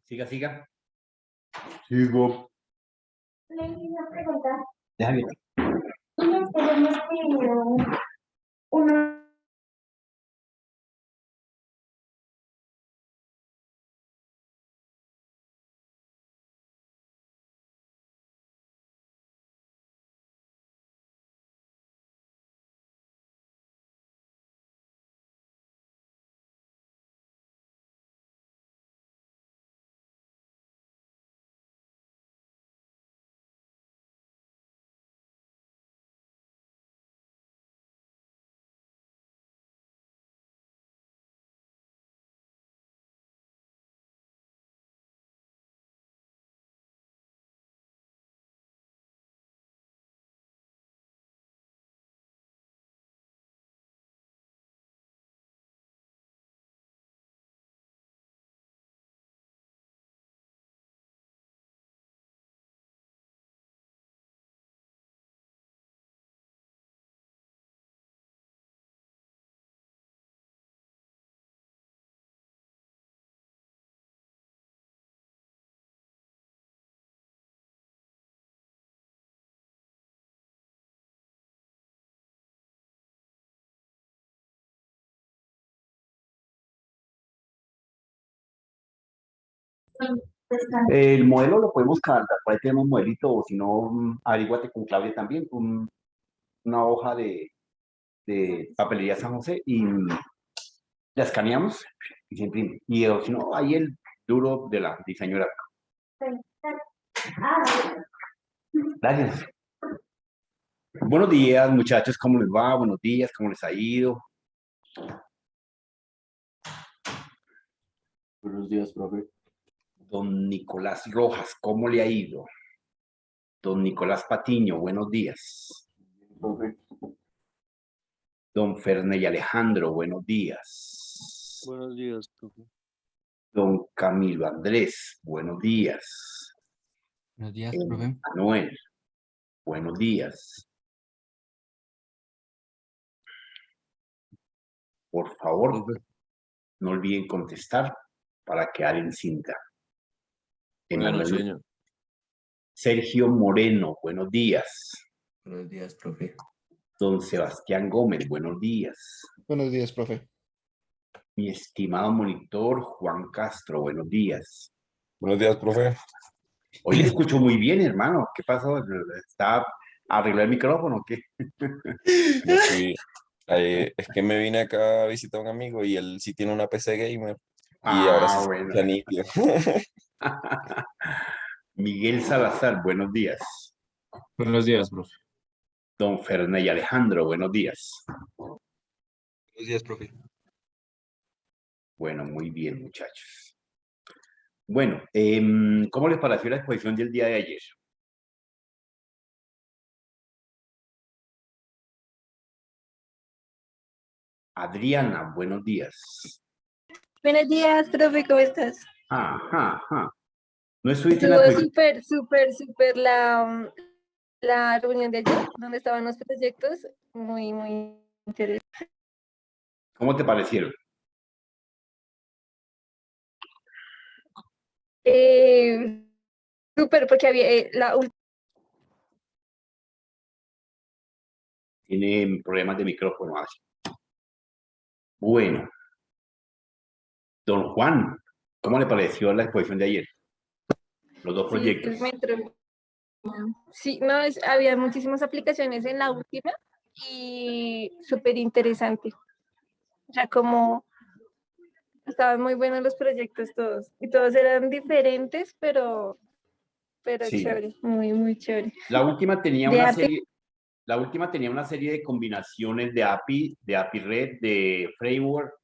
Siga, siga. Sigo. Una pregunta. Déjame. Tenemos que uno. El modelo lo podemos cantar, por ahí tenemos modelito, o si no, averíguate con Claudia también, una hoja de papelería San José y la escaneamos y se imprime. Y o si no, ahí el duro de la diseñadora. Gracias. Buenos días, muchachos, ¿cómo les va? Buenos días, ¿cómo les ha ido? Buenos días, profe. Don Nicolás Rojas, ¿cómo le ha ido? Don Nicolás Patiño, buenos días. Profe. Don Ferney Alejandro, buenos días. Buenos días, profe. Don Camilo Andrés, buenos días. Buenos días, profe. Manuel, buenos días. Por favor, no olviden contestar para quedar en cinta. Bueno, señor. Sergio Moreno, buenos días. Buenos días, profe. Don Sebastián Gómez, buenos días. Buenos días, profe. Mi estimado monitor Juan Castro, buenos días. Buenos días, profe. Hoy le escucho muy bien, hermano. ¿Qué pasó? ¿Está arreglando el micrófono o qué? No fui, es que me vine acá a visitar a un amigo y él sí tiene una PC gamer y ahora sí se Bueno. escucha nítido. Miguel Salazar, buenos días. Buenos días, profe. Don Ferney Alejandro, buenos días. Buenos días, profe. Bueno, muy bien, muchachos. Bueno, ¿cómo les pareció la exposición del día de ayer? Adriana, buenos días. Buenos días, profe, ¿cómo estás? Ajá, ajá. ¿No estuviste en la Estuvo exposición? súper la reunión de ayer, donde estaban los proyectos, muy interesante. ¿Cómo te parecieron? Súper, porque había Tiene problemas de micrófono. Así. Bueno. Don Juan, ¿cómo le pareció la exposición de ayer? Los dos sí, proyectos. el metro. Sí, no, había muchísimas aplicaciones en la última y súper interesante. O sea, como estaban muy buenos los proyectos todos. Y todos eran diferentes, pero Sí. chévere, muy chévere. La última tenía De una arte. serie. La última tenía una serie de combinaciones de API Red, de framework,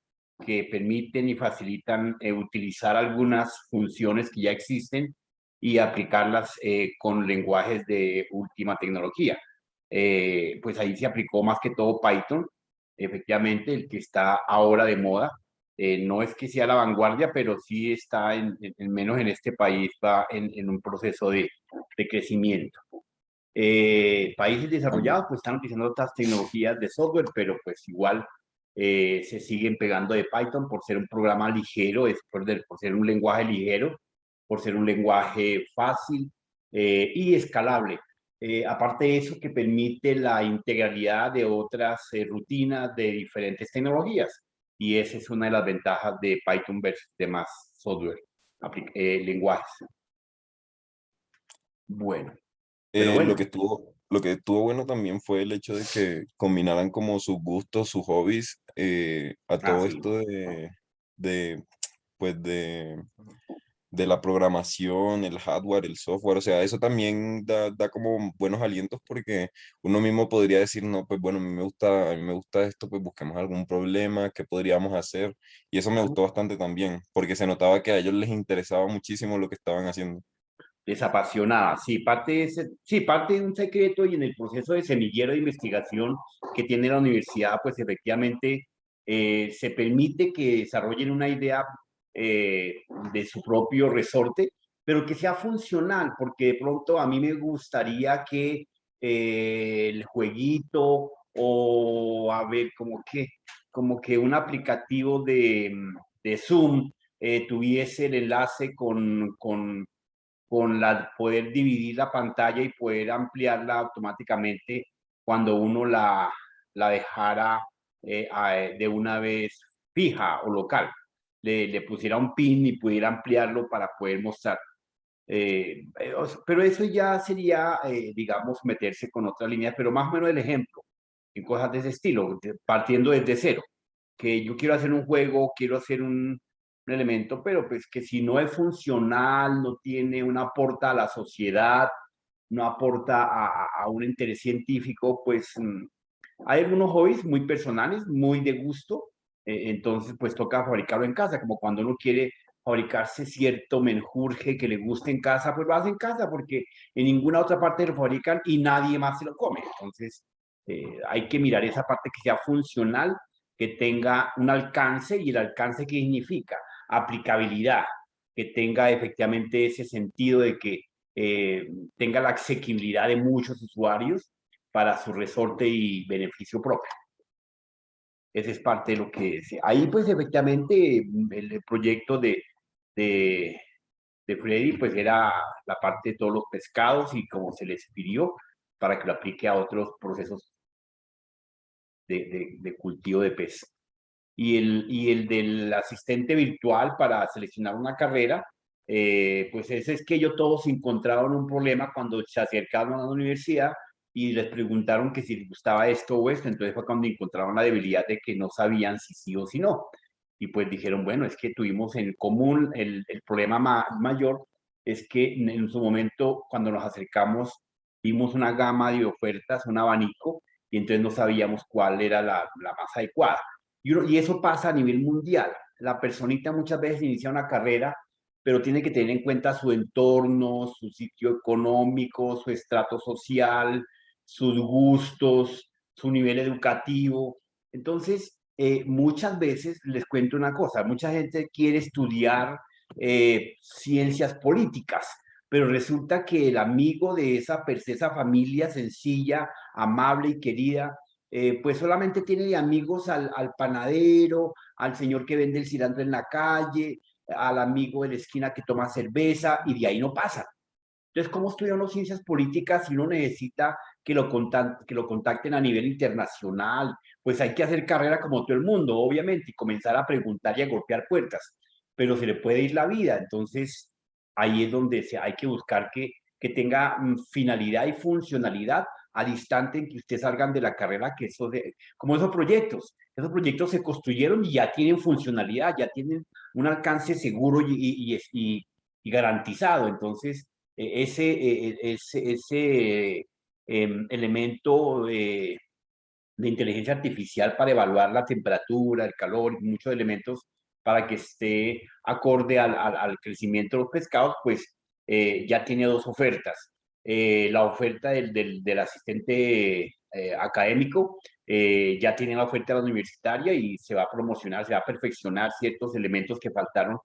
que permiten y facilitan utilizar algunas funciones que ya existen y aplicarlas con lenguajes de última tecnología. Pues ahí se aplicó más que todo Python, efectivamente, el que está ahora de moda. No es que sea la vanguardia, pero sí está, menos en este país, va en un proceso de crecimiento. Países desarrollados pues están utilizando otras tecnologías de software, pero pues igual se siguen pegando de Python por ser un programa ligero, por ser un lenguaje ligero por ser un lenguaje fácil y escalable. Aparte de eso, que permite la integralidad de otras rutinas de diferentes tecnologías. Y esa es una de las ventajas de Python versus demás software, lenguajes. Bueno, pero bueno. Lo que estuvo bueno también fue el hecho de que combinaran como sus gustos, sus hobbies, a todo Sí. esto pues de la programación, el hardware, el software. O sea, eso también da como buenos alientos porque uno mismo podría decir, no, pues bueno, a mí me gusta esto, pues busquemos algún problema, qué podríamos hacer. Y eso me gustó bastante también, porque se notaba que a ellos les interesaba muchísimo lo que estaban haciendo. Desapasionada, sí, parte de un secreto y en el proceso de semillero de investigación que tiene la universidad, pues efectivamente se permite que desarrollen una idea de su propio resorte, pero que sea funcional, porque de pronto a mí me gustaría que el jueguito o a ver, como que un aplicativo de Zoom tuviese el enlace con poder dividir la pantalla y poder ampliarla automáticamente cuando uno la dejara de una vez fija o local. Le pusiera un pin y pudiera ampliarlo para poder mostrar. Pero eso ya sería, digamos, meterse con otra línea, pero más o menos el ejemplo, en cosas de ese estilo, partiendo desde cero, que yo quiero hacer un juego, quiero hacer un elemento, pero pues que si no es funcional, no tiene un aporte a la sociedad, no aporta a un interés científico, pues hay algunos hobbies muy personales, muy de gusto, entonces pues toca fabricarlo en casa, como cuando uno quiere fabricarse cierto menjurje que le guste en casa, pues lo hace en casa porque en ninguna otra parte lo fabrican y nadie más se lo come. Entonces hay que mirar esa parte que sea funcional, que tenga un alcance y el alcance que significa aplicabilidad, que tenga efectivamente ese sentido de que tenga la asequibilidad de muchos usuarios para su resorte y beneficio propio. Ese es parte de lo que... Ahí pues efectivamente el proyecto de, de Freddy pues era la parte de todos los pescados y cómo se les pidió para que lo aplique a otros procesos de cultivo de pez. Y el del asistente virtual para seleccionar una carrera, pues ese es que ellos todos encontraron un problema cuando se acercaron a la universidad y les preguntaron que si les gustaba esto o esto, entonces fue cuando encontraron la debilidad de que no sabían si sí o si no. Y pues dijeron, bueno, es que tuvimos en común el problema mayor, es que en su momento cuando nos acercamos vimos una gama de ofertas, un abanico, y entonces no sabíamos cuál era la más adecuada. Y eso pasa a nivel mundial. La personita muchas veces inicia una carrera, pero tiene que tener en cuenta su entorno, su sitio económico, su estrato social, sus gustos, su nivel educativo. Entonces, muchas veces les cuento una cosa, mucha gente quiere estudiar ciencias políticas, pero resulta que el amigo de esa familia sencilla, amable y querida, pues solamente tiene de amigos al panadero, al señor que vende el cilantro en la calle, al amigo de la esquina que toma cerveza, y de ahí no pasa. Entonces, ¿cómo estudia uno ciencias políticas si uno necesita que lo contacten a nivel internacional? Pues hay que hacer carrera como todo el mundo, obviamente, y comenzar a preguntar y a golpear puertas, pero se le puede ir la vida. Entonces, ahí es donde hay que buscar que tenga finalidad y funcionalidad al instante en que ustedes salgan de la carrera, que como esos proyectos se construyeron y ya tienen funcionalidad, ya tienen un alcance seguro y garantizado. Entonces, ese elemento de inteligencia artificial para evaluar la temperatura, el calor y muchos elementos para que esté acorde al crecimiento de los pescados, pues ya tiene dos ofertas. La oferta del asistente académico ya tiene la oferta de la universitaria y se va a promocionar, se va a perfeccionar ciertos elementos que faltaron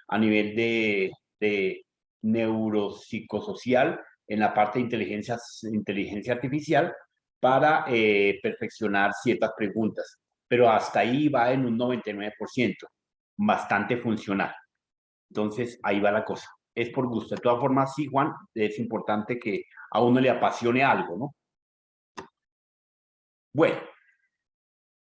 a nivel de neuropsicosocial en la parte de inteligencia artificial para perfeccionar ciertas preguntas, pero hasta ahí va en un 99%, bastante funcional. Entonces, ahí va la cosa. es por gusto. De todas formas, sí, Juan, es importante que a uno le apasione algo, ¿no? Bueno,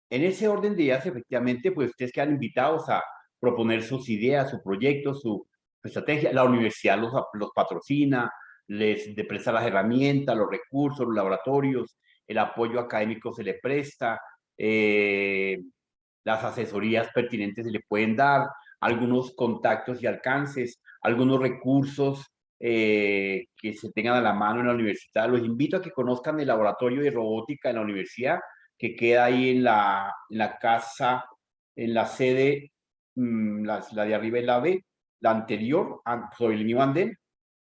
en ese orden de ideas, efectivamente, pues ustedes quedan invitados a proponer sus ideas, su proyecto, su estrategia. La universidad los patrocina, les presta las herramientas, los recursos, los laboratorios, el apoyo académico se le presta, las asesorías pertinentes se le pueden dar, algunos contactos y alcances, algunos recursos que se tengan a la mano en la universidad. Los invito a que conozcan el laboratorio de robótica en la universidad, que queda ahí en la casa, en la sede, la de arriba es la B, la anterior, sobre el mismo andén,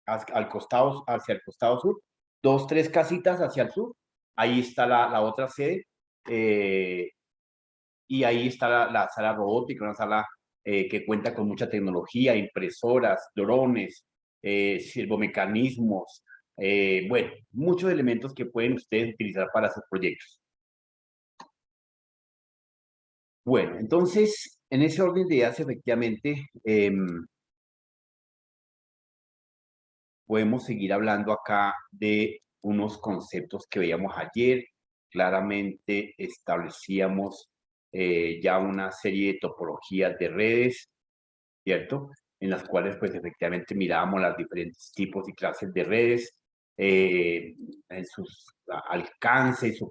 al costado, hacia el costado sur, 2, 3 casitas hacia el sur, ahí está la otra sede, y ahí está la sala robótica, una sala que cuenta con mucha tecnología, impresoras, drones, servomecanismos, bueno, muchos elementos que pueden ustedes utilizar para sus proyectos. Bueno, entonces, en ese orden de ideas, efectivamente, podemos seguir hablando acá de unos conceptos que veíamos ayer. Claramente establecíamos ya una serie de topologías de redes, ¿cierto? En las cuales, pues, efectivamente mirábamos los diferentes tipos y clases de redes, en sus alcances,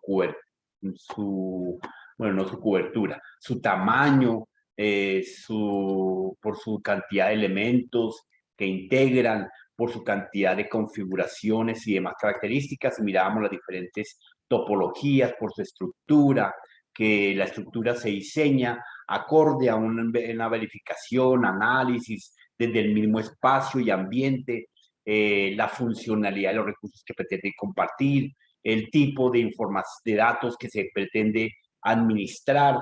bueno, no su cobertura, su tamaño, por su cantidad de elementos que integran, por su cantidad de configuraciones y demás características, y mirábamos las diferentes topologías por su estructura, que la estructura se diseña acorde a una verificación, análisis desde el mismo espacio y ambiente, la funcionalidad de los recursos que pretende compartir, el tipo de de datos que se pretende administrar,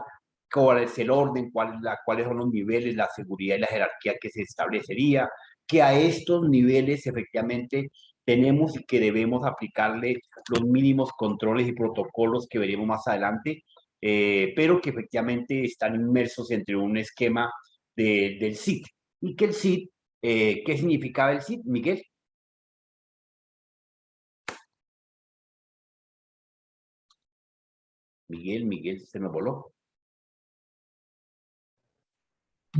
cuál es el orden, cuáles son los niveles, la seguridad y la jerarquía que se establecería, que a estos niveles efectivamente tenemos y que debemos aplicarle los mínimos controles y protocolos que veremos más adelante, pero que efectivamente están inmersos entre un esquema del SIT. Y que el SIT, ¿qué significaba el SIT, Miguel? Miguel, se nos voló.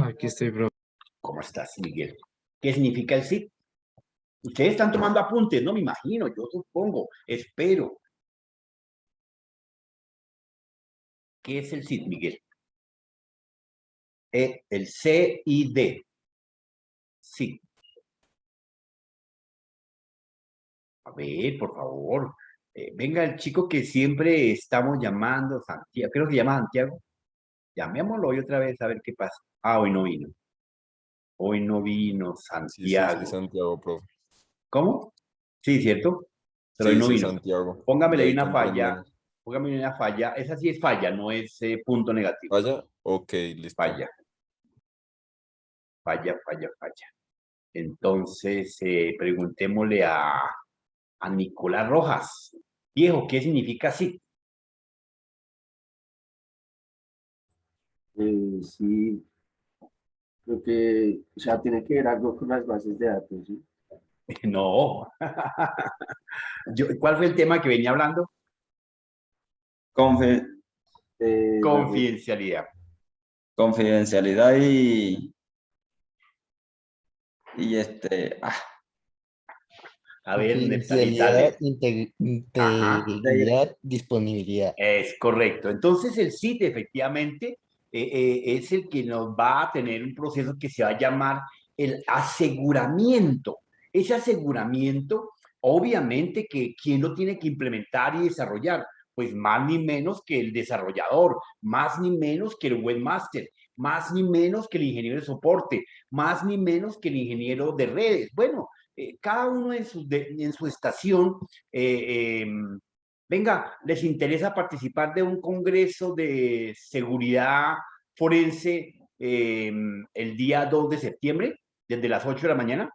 Aquí estoy, profe. ¿Cómo estás, Miguel? ¿Qué significa el SIT? Ustedes están tomando apuntes, no me imagino, yo supongo, espero. ¿Qué es el SIT, Miguel? El CID. SIT. A ver, por favor. Venga, el chico que siempre estamos llamando, Santiago, creo que se llama Santiago. Llamémoslo hoy otra vez a ver qué pasa. Ah, hoy no vino. Hoy no vino Santiago. Sí, Santiago, profe. ¿Cómo? Sí, ¿cierto? Pero hoy no Sí, vino. Santiago. Póngamele De ahí ahí una falla. comprendemos. Póngame una falla. Esa sí es falla, no es punto negativo. ¿Vaya? Ok, listo. Falla. Falla. Entonces, preguntémosle a Nicolás Rojas. Viejo, ¿qué significa SIT? Sí, creo que, o sea, tiene que ver algo con las bases de datos, ¿sí? No. ¿Cuál fue el tema que venía hablando? Confe- Confidencialidad. Confidencialidad y A ver, Neftalí, Confidencialidad, dale. Ajá. integridad, disponibilidad. Es correcto. Entonces, el CIT efectivamente es el que nos va a tener un proceso que se va a llamar el aseguramiento. Ese aseguramiento, obviamente, que ¿quién lo tiene que implementar y desarrollar? Pues más ni menos que el desarrollador, más ni menos que el webmaster, más ni menos que el ingeniero de soporte, más ni menos que el ingeniero de redes. Bueno, cada uno en su estación. Venga, ¿les interesa participar de un congreso de seguridad forense el día 2 de septiembre, desde las 8 de la mañana?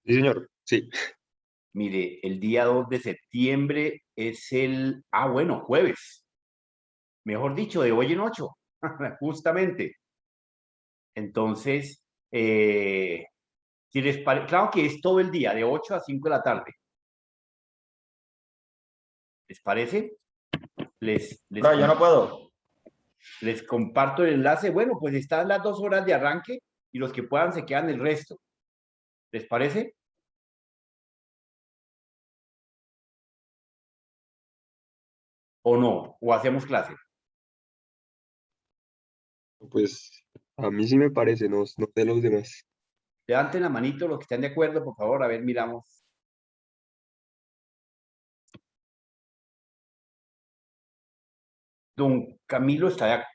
Sí, señor. Sí. Mire, el día 2 de septiembre es bueno, jueves. Mejor dicho, de hoy en 8, justamente. Entonces, Si les claro que es todo el día, de 8 a 5 de la tarde. ¿Les parece? No, yo no puedo. Les comparto el enlace. Bueno, pues están las 2 horas de arranque y los que puedan se quedan el resto. ¿Les parece? ¿O no? ¿O hacemos clase? Pues a mí sí me parece, no, no de los demás. Levanten la manito los que estén de acuerdo, por favor. A ver, miramos. Don Camilo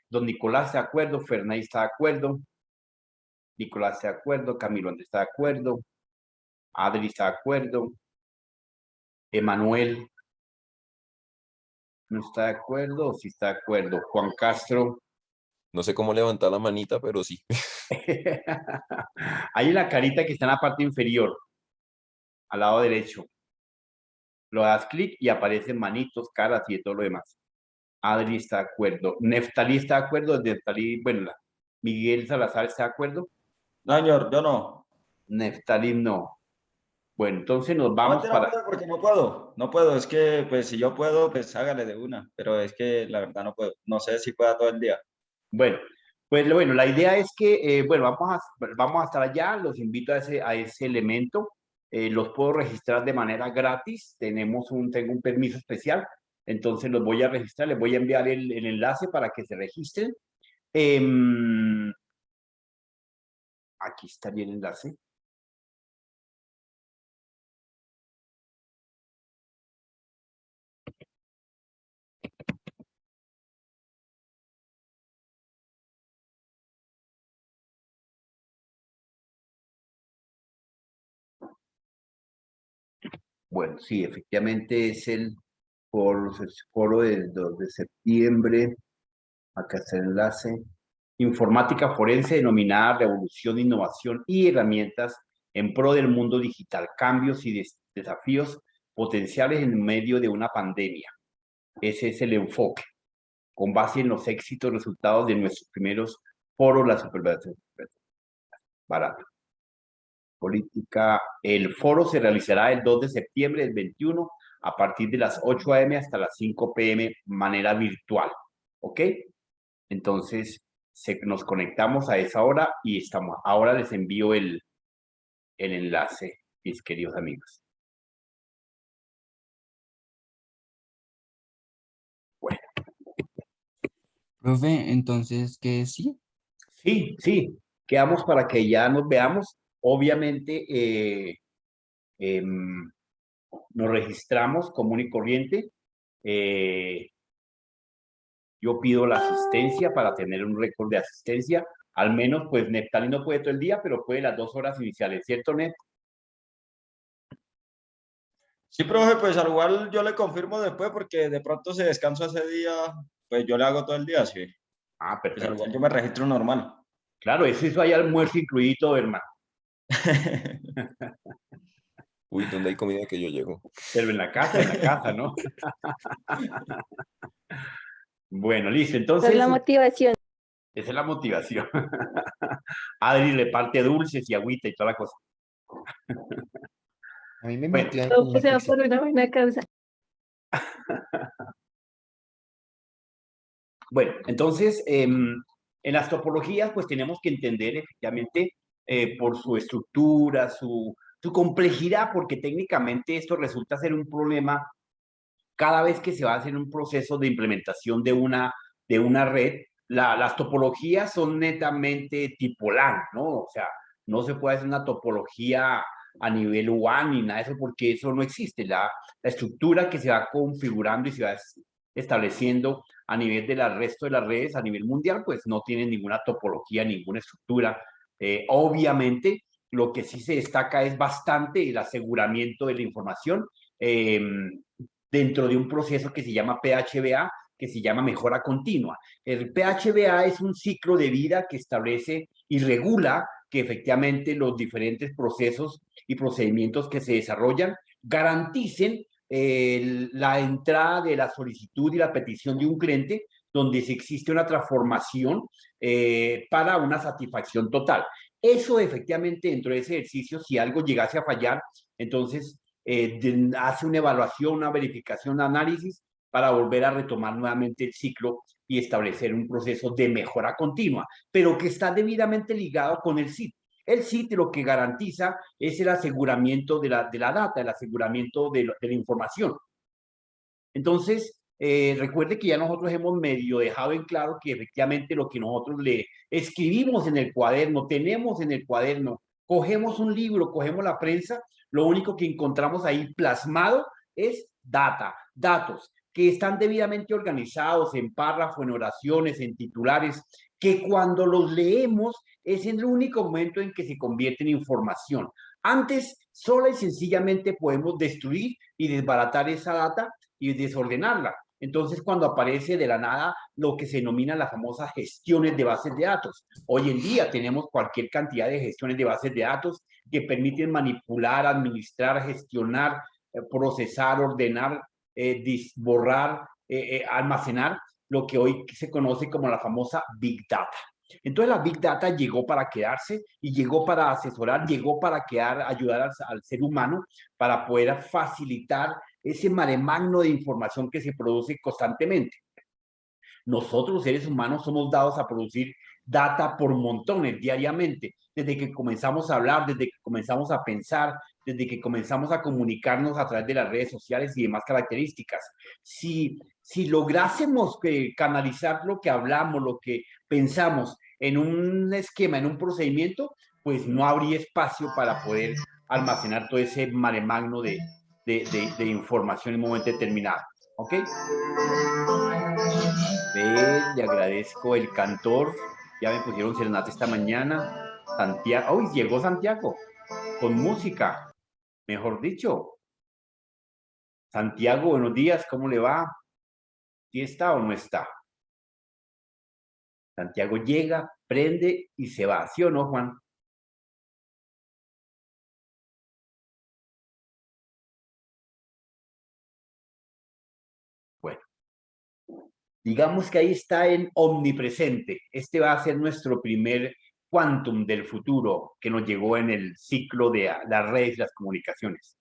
don Nicolás está de acuerdo, Fernay está de acuerdo, Nicolás está de acuerdo, Camilo Andrés está de acuerdo, Adri está de acuerdo, Emanuel no está de acuerdo, o sí está de acuerdo, Juan Castro. No sé cómo levantar la manita, pero sí. Hay una carita que está en la parte inferior, al lado derecho. Lo das clic y aparecen manitos, caras y de todo lo demás. Adri está de acuerdo. Neftalí está de acuerdo. Neftalí, bueno, Miguel Salazar está de acuerdo. No, señor, yo no. Neftalí no. Bueno, entonces nos No, vamos mentira, para... porque no puedo. No puedo, es que pues si yo puedo, pues hágale de una. Pero es que la verdad no puedo. No sé si pueda todo el día. Bueno, pues bueno, la idea es que, bueno, vamos a estar allá. Los invito a ese elemento. Los puedo registrar de manera gratis. Tengo un permiso especial. Entonces los voy a registrar. Les voy a enviar el enlace para que se registren. Aquí estaría el enlace. Bueno, sí, efectivamente es el foro del 2 de septiembre. Acá está el enlace. Informática forense denominada Revolución, Innovación y Herramientas en pro del mundo digital. Cambios y desafíos potenciales en medio de una pandemia. Ese es el enfoque, con base en los éxitos resultados de nuestros primeros foros, la supervisión barata. Política. El foro se realizará el 2 de septiembre del 21 a partir de las 8 a.m. hasta las 5 p.m. manera virtual. ¿Ok? Entonces, nos conectamos a esa hora y estamos. Ahora les envío el enlace, mis queridos amigos. Bueno. Profe, entonces, ¿qué sí? Sí, sí. Quedamos para que ya nos veamos. Obviamente, nos registramos común y corriente. Yo pido la asistencia para tener un récord de asistencia. Al menos, pues, Neftalí no puede todo el día, pero puede las 2 horas iniciales, ¿cierto, Net? Sí, profe, pues al igual yo le confirmo después porque de pronto se descansa ese día, pues yo le hago todo el día, sí. Ah, Pues al perfecto. igual yo me registro normal. Claro, eso hay almuerzo incluido, hermano. Uy, ¿dónde hay comida que yo llego? Pero en la casa, ¿no? Bueno, listo. Entonces, Esa es la motivación. esa es la motivación. Adri le parte dulces y agüita y toda la cosa. A mí me Bueno. motivan Todo con una sea pizza. por una buena causa. Bueno, entonces, en las topologías, pues tenemos que entender efectivamente por su estructura, su complejidad, porque técnicamente esto resulta ser un problema cada vez que se va a hacer un proceso de implementación de una red. Las topologías son netamente tipo LAN, ¿no? O sea, no se puede hacer una topología a nivel WAN ni nada de eso, porque eso no existe. La estructura que se va configurando y se va estableciendo a nivel del resto de las redes a nivel mundial, pues no tiene ninguna topología, ninguna estructura. Obviamente, lo que sí se destaca es bastante el aseguramiento de la información dentro de un proceso que se llama PHBA, que se llama mejora continua. El PHBA es un ciclo de vida que establece y regula que efectivamente los diferentes procesos y procedimientos que se desarrollan garanticen la entrada de la solicitud y la petición de un cliente donde si existe una transformación para una satisfacción total. Eso efectivamente dentro de ese ejercicio, si algo llegase a fallar, entonces hace una evaluación, una verificación, un análisis para volver a retomar nuevamente el ciclo y establecer un proceso de mejora continua, pero que está debidamente ligado con el SIT. El SIT lo que garantiza es el aseguramiento de la data, el aseguramiento de la información. Entonces, recuerde que ya nosotros hemos medio dejado en claro que efectivamente lo que nosotros le escribimos en el cuaderno, tenemos en el cuaderno, cogemos un libro, cogemos la prensa, lo único que encontramos ahí plasmado es datos que están debidamente organizados en párrafos, en oraciones, en titulares, que cuando los leemos es el único momento en que se convierte en información. Antes, sola y sencillamente podemos destruir y desbaratar esa data y desordenarla. Entonces, cuando aparece de la nada lo que se denomina las famosas gestiones de bases de datos. Hoy en día tenemos cualquier cantidad de gestiones de bases de datos que permiten manipular, administrar, gestionar, procesar, ordenar, borrar, almacenar lo que hoy se conoce como la famosa Big Data. Entonces la Big Data llegó para quedarse y llegó para asesorar, llegó para ayudar al ser humano para poder facilitar ese mare magno de información que se produce constantemente. Nosotros, los seres humanos, somos dados a producir data por montones diariamente, desde que comenzamos a hablar, desde que comenzamos a pensar, desde que comenzamos a comunicarnos a través de las redes sociales y demás características. Si lográsemos canalizar lo que hablamos, lo que pensamos en un esquema, en un procedimiento, pues no habría espacio para poder almacenar todo ese mare magno de información en un momento determinado. ¿Ok? Le agradezco el cantor. Ya me pusieron serenata esta mañana. Santiago. ¡Uy! Llegó Santiago. Con música. Mejor dicho. Santiago, buenos días. ¿Cómo le va? ¿Sí está o no está? Santiago llega, prende y se va. ¿Sí o no, Juan? Bueno. Digamos que ahí está en omnipresente. Este va a ser nuestro primer quantum del futuro que nos llegó en el ciclo de las redes y las comunicaciones.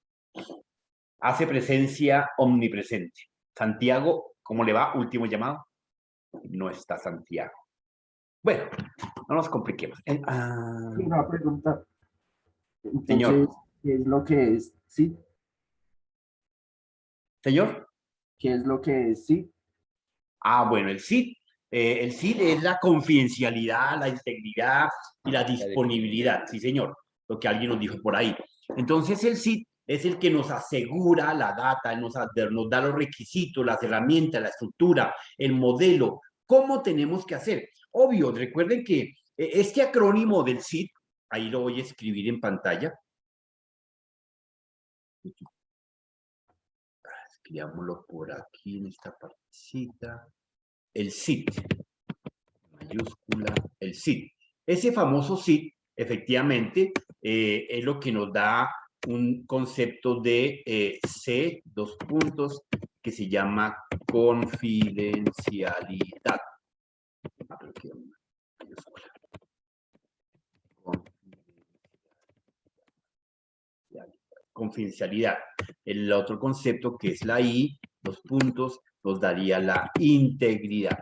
Hace presencia omnipresente. Santiago, ¿cómo le va? Último llamado. No está Santiago. Bueno, no nos compliquemos. Una pregunta. Entonces, Señor. ¿qué es lo que es SIT? Señor. ¿Qué es lo que es SIT? Bueno, el SID es la confidencialidad, la integridad y la disponibilidad. Sí, señor, lo que alguien nos dijo por ahí. Entonces, el SID es el que nos asegura la data, nos da los requisitos, las herramientas, la estructura, el modelo, cómo tenemos que hacer. Obvio, recuerden que este acrónimo del SID, ahí lo voy a escribir en pantalla. Escribámoslo por aquí en esta partecita. El SIT, mayúscula, el SIT. Ese famoso SIT, efectivamente, es lo que nos da un concepto de C, dos puntos, que se llama confidencialidad. Confidencialidad. El otro concepto, que es la I, dos puntos, nos daría la integridad.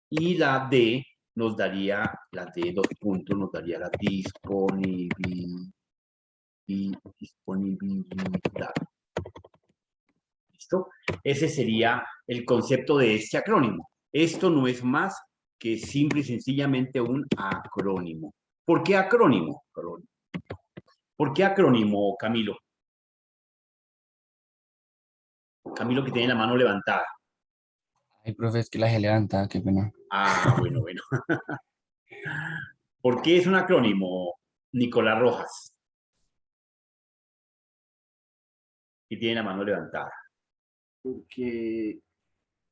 Y la D nos daría, la D, dos puntos, nos daría la disponibilidad. ¿Listo? Ese sería el concepto de este acrónimo. Esto no es más que simple y sencillamente un acrónimo. ¿Por qué acrónimo? ¿Por qué acrónimo, Camilo? Camilo, que tiene la mano levantada. Ay, profe, es que la dejé levantada, qué pena. Bueno. ¿Por qué es un acrónimo, Nicolás Rojas? Y tiene la mano levantada. Porque,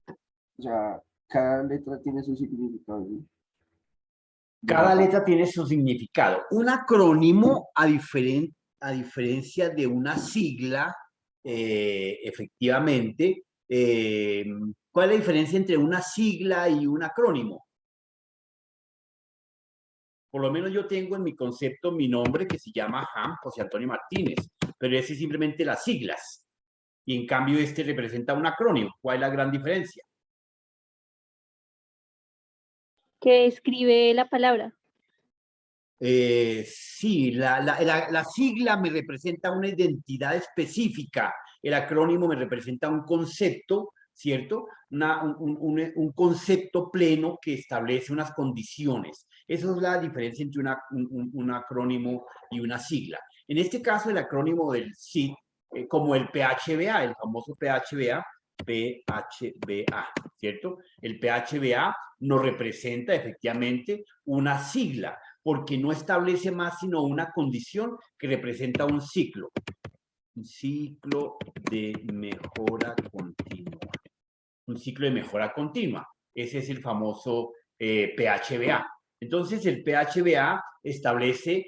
o sea, cada letra tiene su significado, ¿no? Cada letra tiene su significado. Un acrónimo, a diferencia de una sigla, efectivamente, ¿cuál es la diferencia entre una sigla y un acrónimo? Por lo menos yo tengo en mi concepto mi nombre que se llama Ham José Antonio Martínez, pero ese es simplemente las siglas. Y en cambio este representa un acrónimo. ¿Cuál es la gran diferencia? Que escribe la palabra. Sí, la sigla me representa una identidad específica, el acrónimo me representa un concepto, ¿cierto? Un concepto pleno que establece unas condiciones. Esa es la diferencia entre un acrónimo y una sigla. En este caso, el acrónimo del CID, como el PHBA, el famoso PHBA, ¿cierto? El PHBA nos representa efectivamente una sigla, porque no establece más sino una condición que representa un ciclo de mejora continua. Un ciclo de mejora continua. Ese es el famoso PHBA. Entonces, el PHBA establece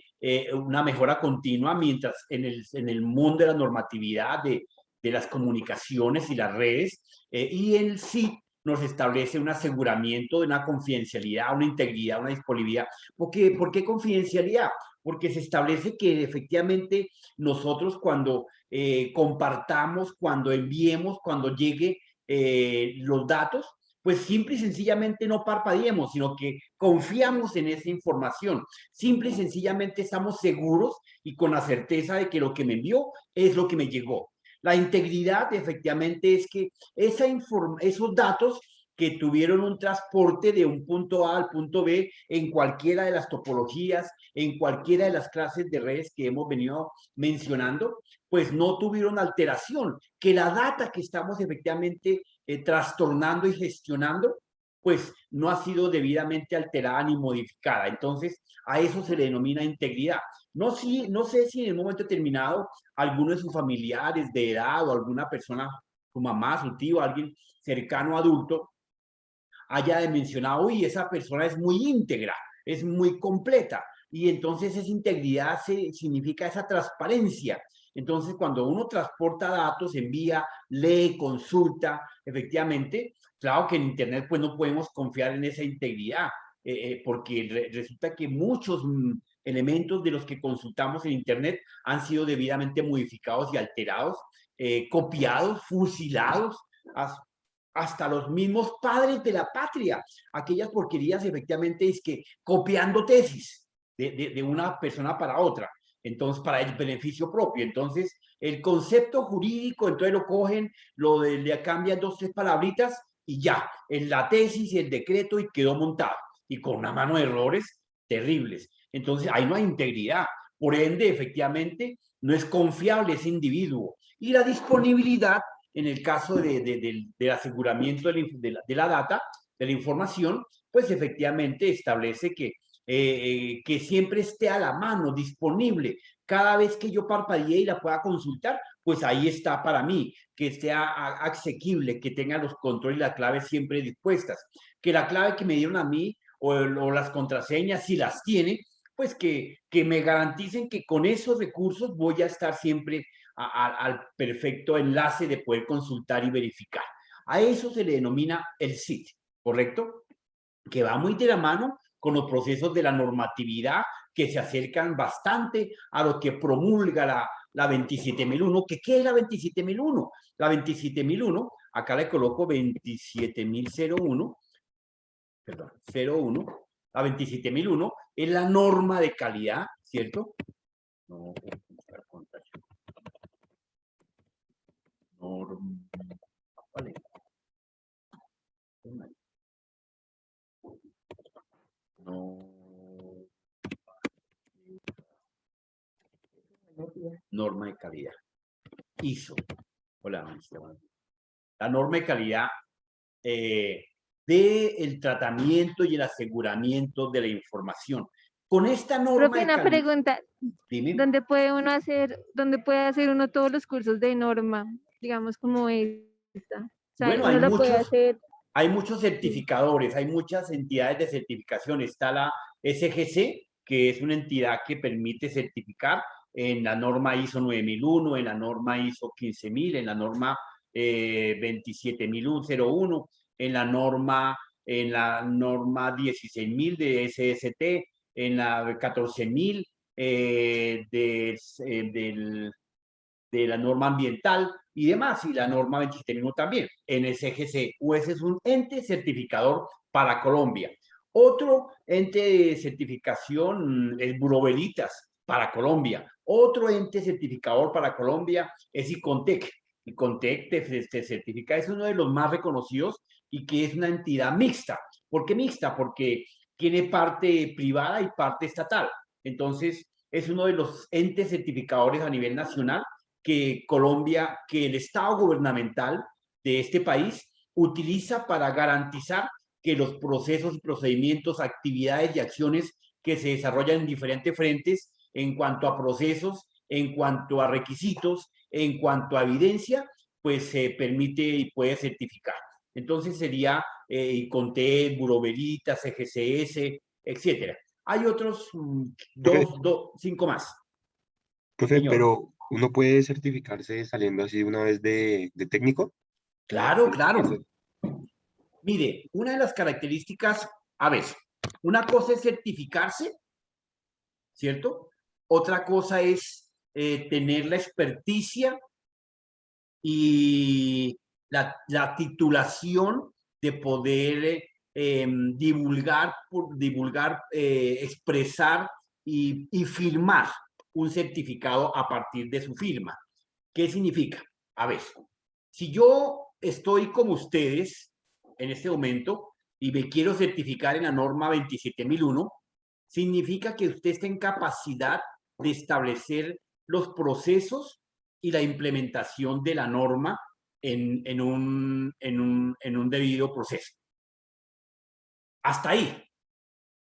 una mejora continua, mientras en el mundo de la normatividad, de las comunicaciones y las redes, y el CID nos establece un aseguramiento de una confidencialidad, una integridad, una disponibilidad. ¿Por qué confidencialidad? Porque se establece que efectivamente nosotros cuando compartamos, cuando enviemos, cuando llegue los datos, pues simple y sencillamente no parpadeemos, sino que confiamos en esa información. Simple y sencillamente estamos seguros y con la certeza de que lo que me envió es lo que me llegó. La integridad efectivamente es que esos datos que tuvieron un transporte de un punto A al punto B en cualquiera de las topologías, en cualquiera de las clases de redes que hemos venido mencionando, pues no tuvieron alteración, que la data que estamos efectivamente trastornando y gestionando, pues no ha sido debidamente alterada ni modificada. Entonces, a eso se le denomina integridad. No sé si en un momento determinado alguno de sus familiares de edad o alguna persona, su mamá, su tío, alguien cercano adulto, haya mencionado, uy, esa persona es muy íntegra, es muy completa. Y entonces esa integridad significa esa transparencia. Entonces, cuando uno transporta datos, envía, lee, consulta, efectivamente, claro que en Internet pues no podemos confiar en esa integridad, porque resulta que muchos elementos de los que consultamos en Internet han sido debidamente modificados y alterados, copiados, fusilados, hasta los mismos padres de la patria, aquellas porquerías efectivamente es que copiando tesis de una persona para otra, entonces para el beneficio propio. Entonces el concepto jurídico, entonces lo cogen, le cambian 2 o 3 palabritas y ya, en la tesis, el decreto y quedó montado, y con una mano de errores terribles. Entonces ahí no hay integridad, por ende efectivamente no es confiable ese individuo. Y la disponibilidad en el caso del aseguramiento de la data, de la información, pues efectivamente establece que siempre esté a la mano, disponible. Cada vez que yo parpadee y la pueda consultar, pues ahí está para mí, que esté asequible, que tenga los controles y las claves siempre dispuestas. Que la clave que me dieron a mí o las contraseñas, si las tiene, pues que me garanticen que con esos recursos voy a estar siempre al perfecto enlace de poder consultar y verificar. A eso se le denomina el CID, ¿correcto? Que va muy de la mano con los procesos de la normatividad que se acercan bastante a lo que promulga la 27001. ¿Qué es la 27001? La 27001, acá le coloco 27001, perdón, 01, la 27001 es la norma de calidad, ¿cierto? No, vale. Norma de calidad. ISO. Hola, la norma de calidad del tratamiento y el aseguramiento de la información. Con esta norma Profe, de una calidad... pregunta. Dime. ¿Dónde puede hacer uno todos los cursos de norma? Digamos como esta. O sea, Bueno, uno lo puede hacer. Hay muchos certificadores, hay muchas entidades de certificación. Está la SGC, que es una entidad que permite certificar en la norma ISO 9001, en la norma ISO 15000, en la norma 27001, en la norma 16000 de SST, en la 14.000 de la norma ambiental y demás, y la norma 27.001 también, NSGC, ese es un ente certificador para Colombia. Otro ente de certificación es Burovelitas para Colombia. Otro ente certificador para Colombia es Icontec. Icontec te certifica, es uno de los más reconocidos y que es una entidad mixta. ¿Por qué mixta? Porque tiene parte privada y parte estatal. Entonces, es uno de los entes certificadores a nivel nacional que Colombia, que el Estado gubernamental de este país utiliza para garantizar que los procesos y procedimientos, actividades y acciones que se desarrollan en diferentes frentes en cuanto a procesos, en cuanto a requisitos, en cuanto a evidencia, pues se permite y puede certificar. Entonces sería Icontec, Burovelitas, CGCS, etcétera. Hay otros cinco más. Profe, Señor. pero ¿uno puede certificarse saliendo así una vez de técnico? Claro, claro. Certificarse. Mire, una de las características, a ver, una cosa es certificarse, ¿cierto? Otra cosa es tener la experticia y la titulación de poder divulgar, expresar y firmar un certificado a partir de su firma. ¿Qué significa? A ver, si yo estoy como ustedes en este momento y me quiero certificar en la norma 27.001, significa que usted está en capacidad de establecer los procesos y la implementación de la norma en un debido proceso. Hasta ahí.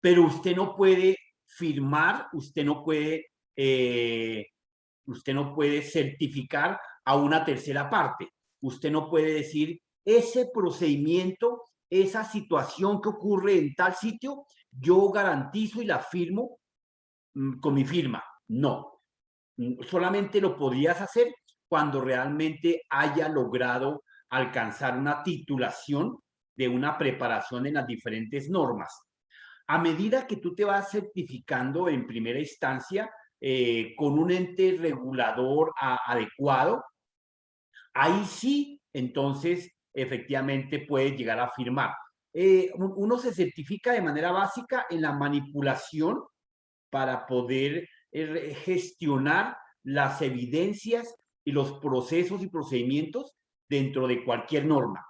Pero usted no puede firmar, usted no puede certificar a una tercera parte. Usted no puede decir, ese procedimiento, esa situación que ocurre en tal sitio, yo garantizo y la firmo con mi firma. No. Solamente lo podrías hacer cuando realmente haya logrado alcanzar una titulación de una preparación en las diferentes normas. A medida que tú te vas certificando en primera instancia con un ente regulador adecuado, ahí sí, entonces, efectivamente puedes llegar a firmar. Uno se certifica de manera básica en la manipulación para poder gestionar las evidencias y los procesos y procedimientos dentro de cualquier norma.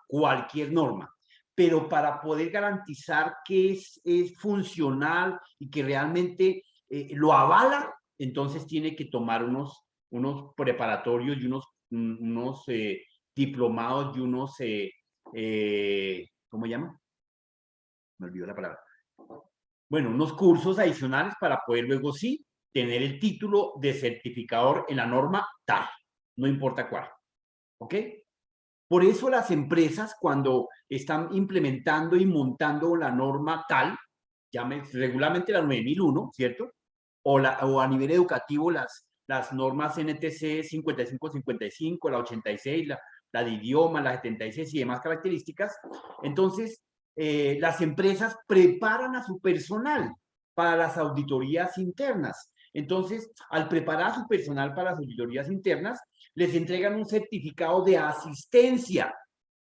Pero para poder garantizar que es funcional y que realmente lo avala, entonces tiene que tomar unos preparatorios y unos diplomados y unos, ¿cómo llama? Me olvidó la palabra. Bueno, unos cursos adicionales para poder luego sí tener el título de certificador en la norma tal, no importa cuál. ¿Ok? Por eso las empresas cuando están implementando y montando la norma tal, regularmente la 9001, ¿cierto? O a nivel educativo las normas NTC 5555, la 86, la de idioma, la 76 y demás características. Entonces, las empresas preparan a su personal para las auditorías internas. Entonces, al preparar a su personal para las auditorías internas, les entregan un certificado de asistencia.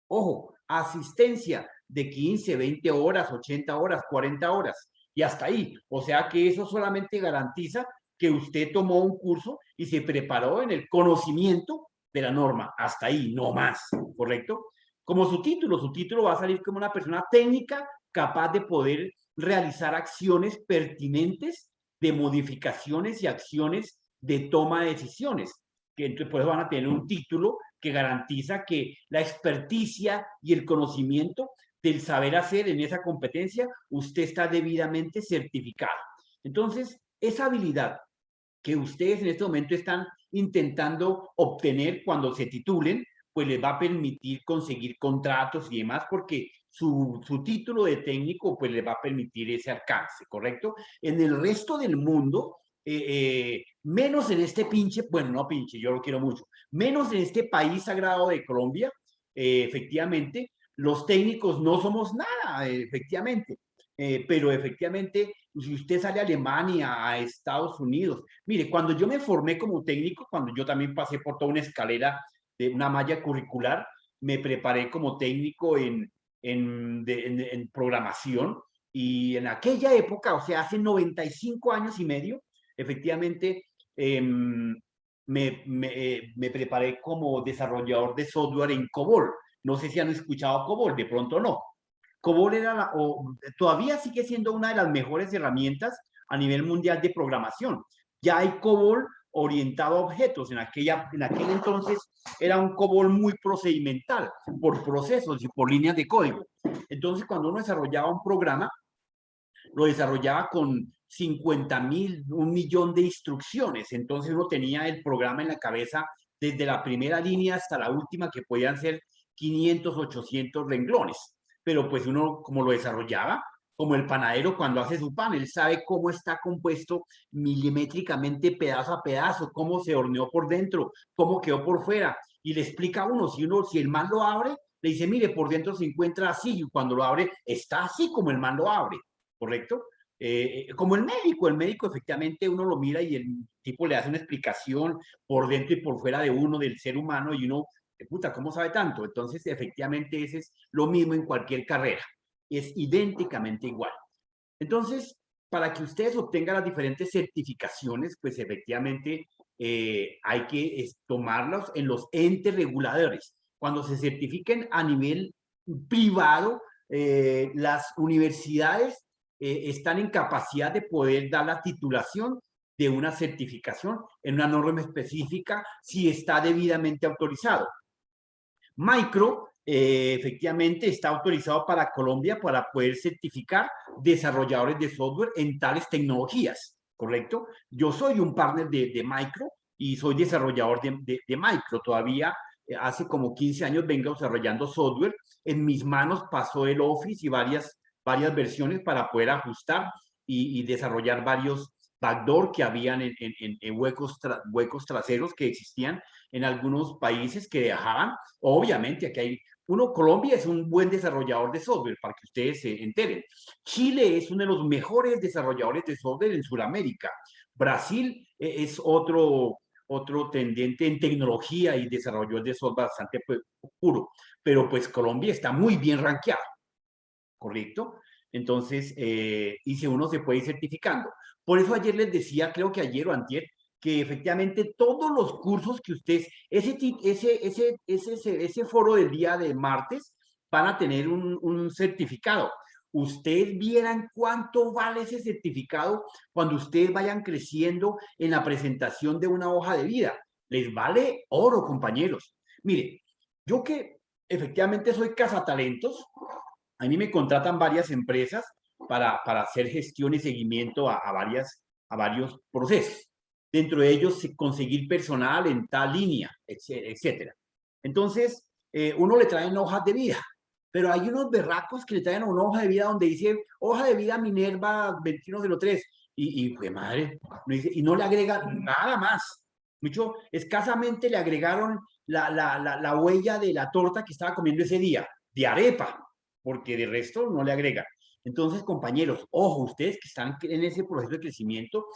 Ojo, asistencia de 15, 20 horas, 80 horas, 40 horas y hasta ahí. O sea que eso solamente garantiza que usted tomó un curso y se preparó en el conocimiento de la norma. Hasta ahí, no más, ¿correcto? Como su título va a salir como una persona técnica capaz de poder realizar acciones pertinentes de modificaciones y acciones de toma de decisiones, que entonces pues van a tener un título que garantiza que la experticia y el conocimiento del saber hacer en esa competencia, usted está debidamente certificado. Entonces, esa habilidad que ustedes en este momento están intentando obtener cuando se titulen, pues les va a permitir conseguir contratos y demás, porque su título de técnico pues les va a permitir ese alcance, ¿correcto? En el resto del mundo, menos en este bueno, no pinche, yo lo quiero mucho, menos en este país sagrado de Colombia, efectivamente, los técnicos no somos nada, efectivamente, pero efectivamente si usted sale a Alemania, a Estados Unidos, mire, cuando yo me formé como técnico, cuando yo también pasé por toda una escalera de una malla curricular, me preparé como técnico en programación, y en aquella época, o sea, hace 95 años y medio, efectivamente, me preparé como desarrollador de software en COBOL. No sé si han escuchado COBOL, de pronto no. COBOL era todavía sigue siendo una de las mejores herramientas a nivel mundial de programación. Ya hay COBOL orientado a objetos. En aquel entonces era un COBOL muy procedimental, por procesos y por líneas de código. Entonces, cuando uno desarrollaba un programa, lo desarrollaba con 50.000, 1.000.000 de instrucciones. Entonces uno tenía el programa en la cabeza desde la primera línea hasta la última, que podían ser 500, 800 renglones. Pero pues uno, como lo desarrollaba, como el panadero cuando hace su pan, él sabe cómo está compuesto milimétricamente, pedazo a pedazo, cómo se horneó por dentro, cómo quedó por fuera, y le explica a uno, si el man lo abre, le dice, mire, por dentro se encuentra así, y cuando lo abre, está así como el man lo abre. ¿Correcto? Como el médico efectivamente uno lo mira y el tipo le hace una explicación por dentro y por fuera de uno, del ser humano, y uno, puta, ¿cómo sabe tanto? Entonces, efectivamente, ese es lo mismo en cualquier carrera, es idénticamente igual. Entonces, para que ustedes obtengan las diferentes certificaciones, pues efectivamente hay que tomarlos en los entes reguladores. Cuando se certifiquen a nivel privado, las universidades están en capacidad de poder dar la titulación de una certificación en una norma específica si está debidamente autorizado. Micro, efectivamente, está autorizado para Colombia para poder certificar desarrolladores de software en tales tecnologías, ¿correcto? Yo soy un partner de Micro y soy desarrollador de Micro. Todavía hace como 15 años vengo desarrollando software. En mis manos pasó el Office y varias versiones para poder ajustar y desarrollar varios backdoor que habían en huecos traseros que existían en algunos países que dejaban. Obviamente, aquí hay Colombia es un buen desarrollador de software, para que ustedes se enteren. Chile es uno de los mejores desarrolladores de software en Sudamérica. Brasil es otro tendiente en tecnología y desarrollo de software bastante puro. Pero pues Colombia está muy bien rankeado, ¿correcto? Entonces, y si uno se puede ir certificando. Por eso ayer les decía, creo que ayer o antier, que efectivamente todos los cursos que ustedes, ese foro del día de martes, van a tener un certificado. Ustedes vieran cuánto vale ese certificado cuando ustedes vayan creciendo en la presentación de una hoja de vida. Les vale oro, compañeros. Mire, yo que efectivamente soy cazatalentos, a mí me contratan varias empresas para hacer gestión y seguimiento a varios procesos. Dentro de ellos, conseguir personal en tal línea, etcétera. Entonces, uno le traen hojas de vida, pero hay unos berracos que le traen una hoja de vida donde dice, hoja de vida Minerva 2103, y pues madre, y no le agregan nada más. Mucho, escasamente le agregaron la huella de la torta que estaba comiendo ese día, de arepa, porque de resto no le agrega. Entonces, compañeros, ojo, ustedes que están en ese proceso de crecimiento,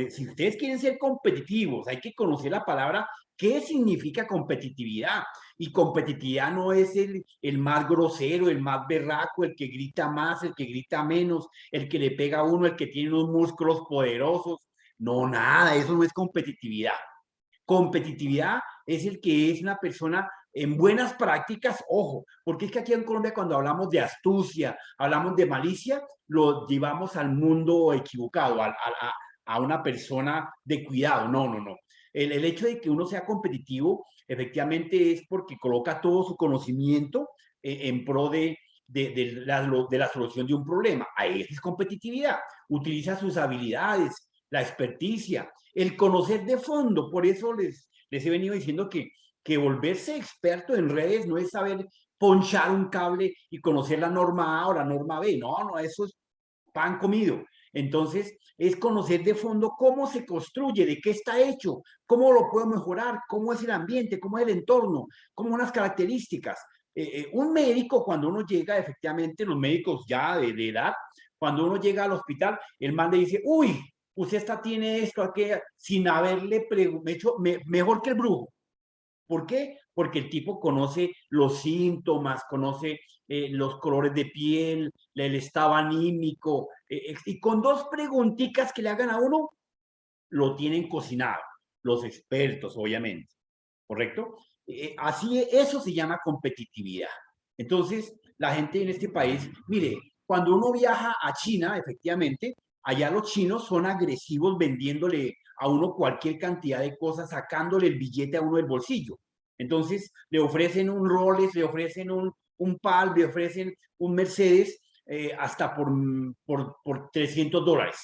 si ustedes quieren ser competitivos, hay que conocer la palabra, ¿qué significa competitividad? Y competitividad no es el más grosero, el más berraco, el que grita más, el que grita menos, el que le pega a uno, el que tiene unos músculos poderosos. No, nada, eso no es competitividad. Competitividad es el que es una persona en buenas prácticas, ojo, porque es que aquí en Colombia cuando hablamos de astucia, hablamos de malicia, lo llevamos al mundo equivocado, a una persona de cuidado. No, no, no. El hecho de que uno sea competitivo, efectivamente, es porque coloca todo su conocimiento en pro de la solución de un problema. Ahí es competitividad. Utiliza sus habilidades, la experticia, el conocer de fondo. Por eso les he venido diciendo que volverse experto en redes no es saber ponchar un cable y conocer la norma A o la norma B. No, no, eso es pan comido. Entonces, es conocer de fondo cómo se construye, de qué está hecho, cómo lo puedo mejorar, cómo es el ambiente, cómo es el entorno, cómo unas características. Un médico, cuando uno llega, efectivamente, los médicos ya de edad, Cuando uno llega al hospital, el man le dice, uy, usted tiene esto, aquello, sin haberle hecho mejor que el brujo. ¿Por qué? Porque el tipo conoce los síntomas, conoce los colores de piel, el estado anímico, y con 2 preguntitas que le hagan a uno, lo tienen cocinado, los expertos, obviamente, ¿correcto? Así, eso se llama competitividad. Entonces, la gente en este país, mire, cuando uno viaja a China, efectivamente, allá los chinos son agresivos vendiéndole a uno cualquier cantidad de cosas, sacándole el billete a uno del bolsillo. Entonces, le ofrecen un Rolex, le ofrecen un PAL, le ofrecen un Mercedes, hasta por $300.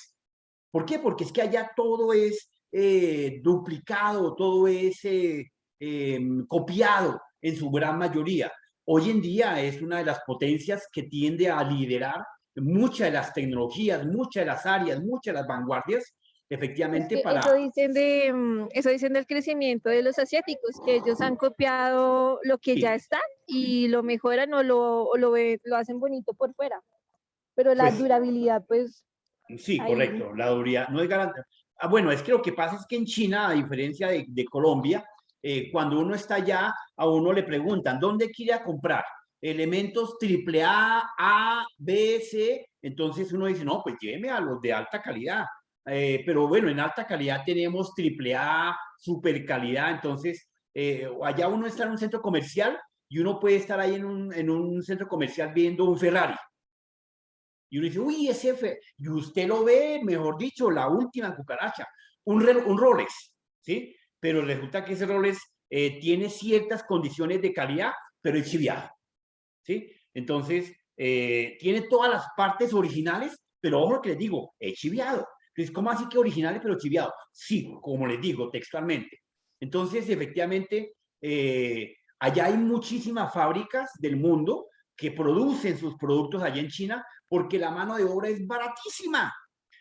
¿Por qué? Porque es que allá todo es duplicado, todo es copiado en su gran mayoría. Hoy en día es una de las potencias que tiende a liderar muchas de las tecnologías, muchas de las áreas, muchas de las vanguardias, efectivamente para... Eso dicen del crecimiento de los asiáticos, que ellos han copiado lo que ya está y lo mejoran o lo hacen bonito por fuera. Pero la Pues, durabilidad, pues... Sí, ahí... correcto. La durabilidad no es garantía. Bueno, es que lo que pasa es que en China, a diferencia de Colombia, cuando uno está allá, a uno le preguntan, ¿dónde quiere comprar? Elementos AAA, A, B, C. Entonces uno dice, no, pues lléveme a los de alta calidad. Pero bueno, en alta calidad tenemos AAA, super calidad. Entonces, allá uno está en un centro comercial y uno puede estar ahí en un centro comercial viendo un Ferrari. Y uno dice, uy, ese F, y usted lo ve, mejor dicho, la última cucaracha, un Rolex, ¿sí? Pero resulta que ese Rolex tiene ciertas condiciones de calidad, pero es chiviado, ¿sí? Entonces, tiene todas las partes originales, pero ojo lo que les digo, es chiviado. Entonces, ¿cómo así que originales pero chiviado? Sí, como les digo textualmente. Entonces, efectivamente, allá hay muchísimas fábricas del mundo que producen sus productos allá en China porque la mano de obra es baratísima.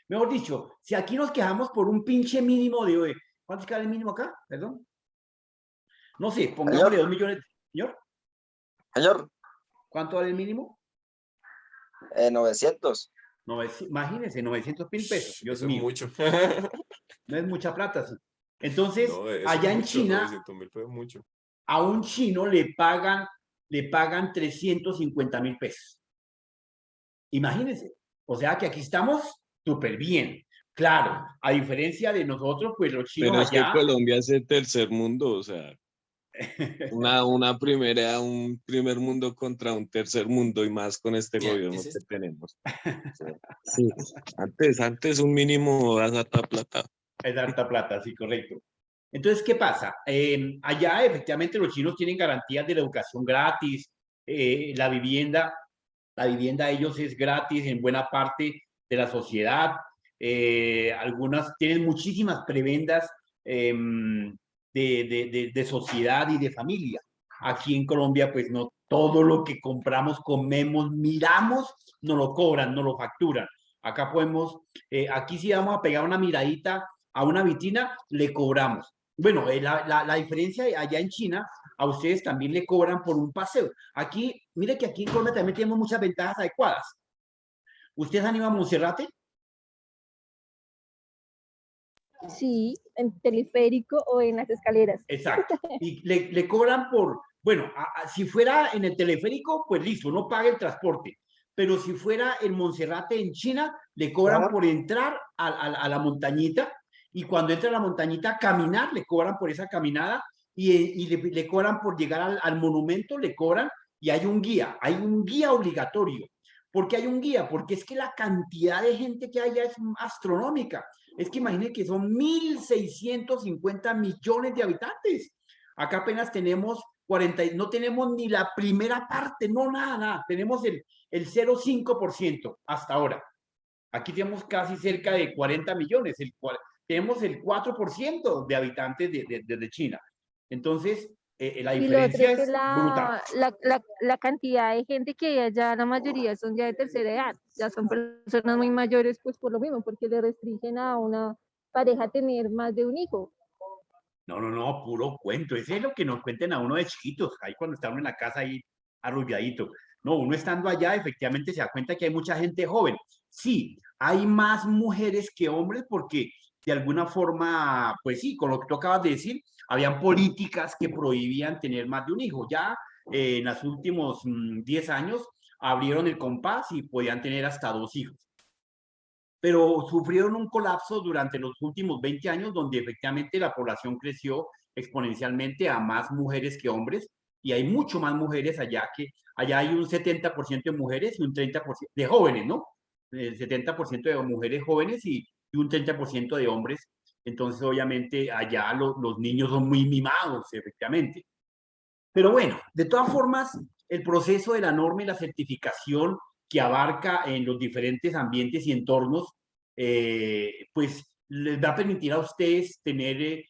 Mejor dicho, si aquí nos quejamos por un pinche mínimo de... ¿Cuánto es que vale el mínimo acá? Perdón. No sé, pongámosle 2 millones. Señor, Señor, ¿cuánto vale el mínimo? 900. Imagínense, 900.000 pesos. Dios Eso es mío. mucho. No es mucha plata, sí. Entonces, No, eso allá es en mucho, China, 900.000 pesos es mucho. a un chino le pagan 350.000 pesos. Imagínense. O sea que aquí estamos súper bien. Claro, a diferencia de nosotros, pues los chinos Pero es que allá... Colombia es el tercer mundo, o sea, un primer mundo contra un tercer mundo y más con este gobierno que tenemos. O sea, sí, antes un mínimo das harta plata. Es harta plata, sí, correcto. Entonces, ¿qué pasa? Allá, efectivamente, los chinos tienen garantías de la educación gratis, la vivienda de ellos es gratis en buena parte de la sociedad. Algunas tienen muchísimas prebendas de sociedad y de familia. Aquí en Colombia, pues no todo lo que compramos, comemos, miramos, nos lo cobran, nos lo facturan. Acá podemos, aquí si vamos a pegar una miradita a una vitrina, le cobramos. Bueno, la diferencia allá en China, a ustedes también le cobran por un paseo. Aquí, mire que aquí en Colombia también tenemos muchas ventajas adecuadas. ¿Ustedes han ido a Monserrate? Sí, en teleférico o en las escaleras. Exacto. Y le cobran por, bueno, si fuera en el teleférico, pues listo, no paga el transporte. Pero si fuera en Monserrate, en China, le cobran por entrar a la montañita. Y cuando entra a la montañita, caminar, le cobran por esa caminada. Y le cobran por llegar al monumento, le cobran. Y hay un guía obligatorio. ¿Por qué hay un guía? Porque es que la cantidad de gente que hay allá es astronómica. Es que imaginen que son 1.650 millones de habitantes. Acá apenas tenemos 40, no tenemos ni la primera parte, no nada. Tenemos el 0,5% hasta ahora. Aquí tenemos casi cerca de 40 millones. Tenemos el 4% de habitantes de China. Entonces, la diferencia es brutal. La cantidad de gente que hay allá, la mayoría son ya de tercera edad, ya son personas muy mayores, pues por lo mismo, porque le restringen a una pareja tener más de un hijo. No, puro cuento. Ese es lo que nos cuenten a uno de chiquitos, ahí cuando estamos en la casa ahí arrulladito. No, uno estando allá efectivamente se da cuenta que hay mucha gente joven. sí, hay más mujeres que hombres porque de alguna forma, pues sí, con lo que tú acabas de decir, habían políticas que prohibían tener más de un hijo. Ya en los últimos 10 años abrieron el compás y podían tener hasta 2 hijos. Pero sufrieron un colapso durante los últimos 20 años donde efectivamente la población creció exponencialmente a más mujeres que hombres y hay mucho más mujeres allá que allá hay un 70% de mujeres y un 30% de jóvenes, ¿no? El 70% de mujeres jóvenes y un 30% de hombres. Entonces, obviamente, allá los niños son muy mimados, efectivamente. Pero bueno, de todas formas, el proceso de la norma y la certificación que abarca en los diferentes ambientes y entornos, pues les va a permitir a ustedes tener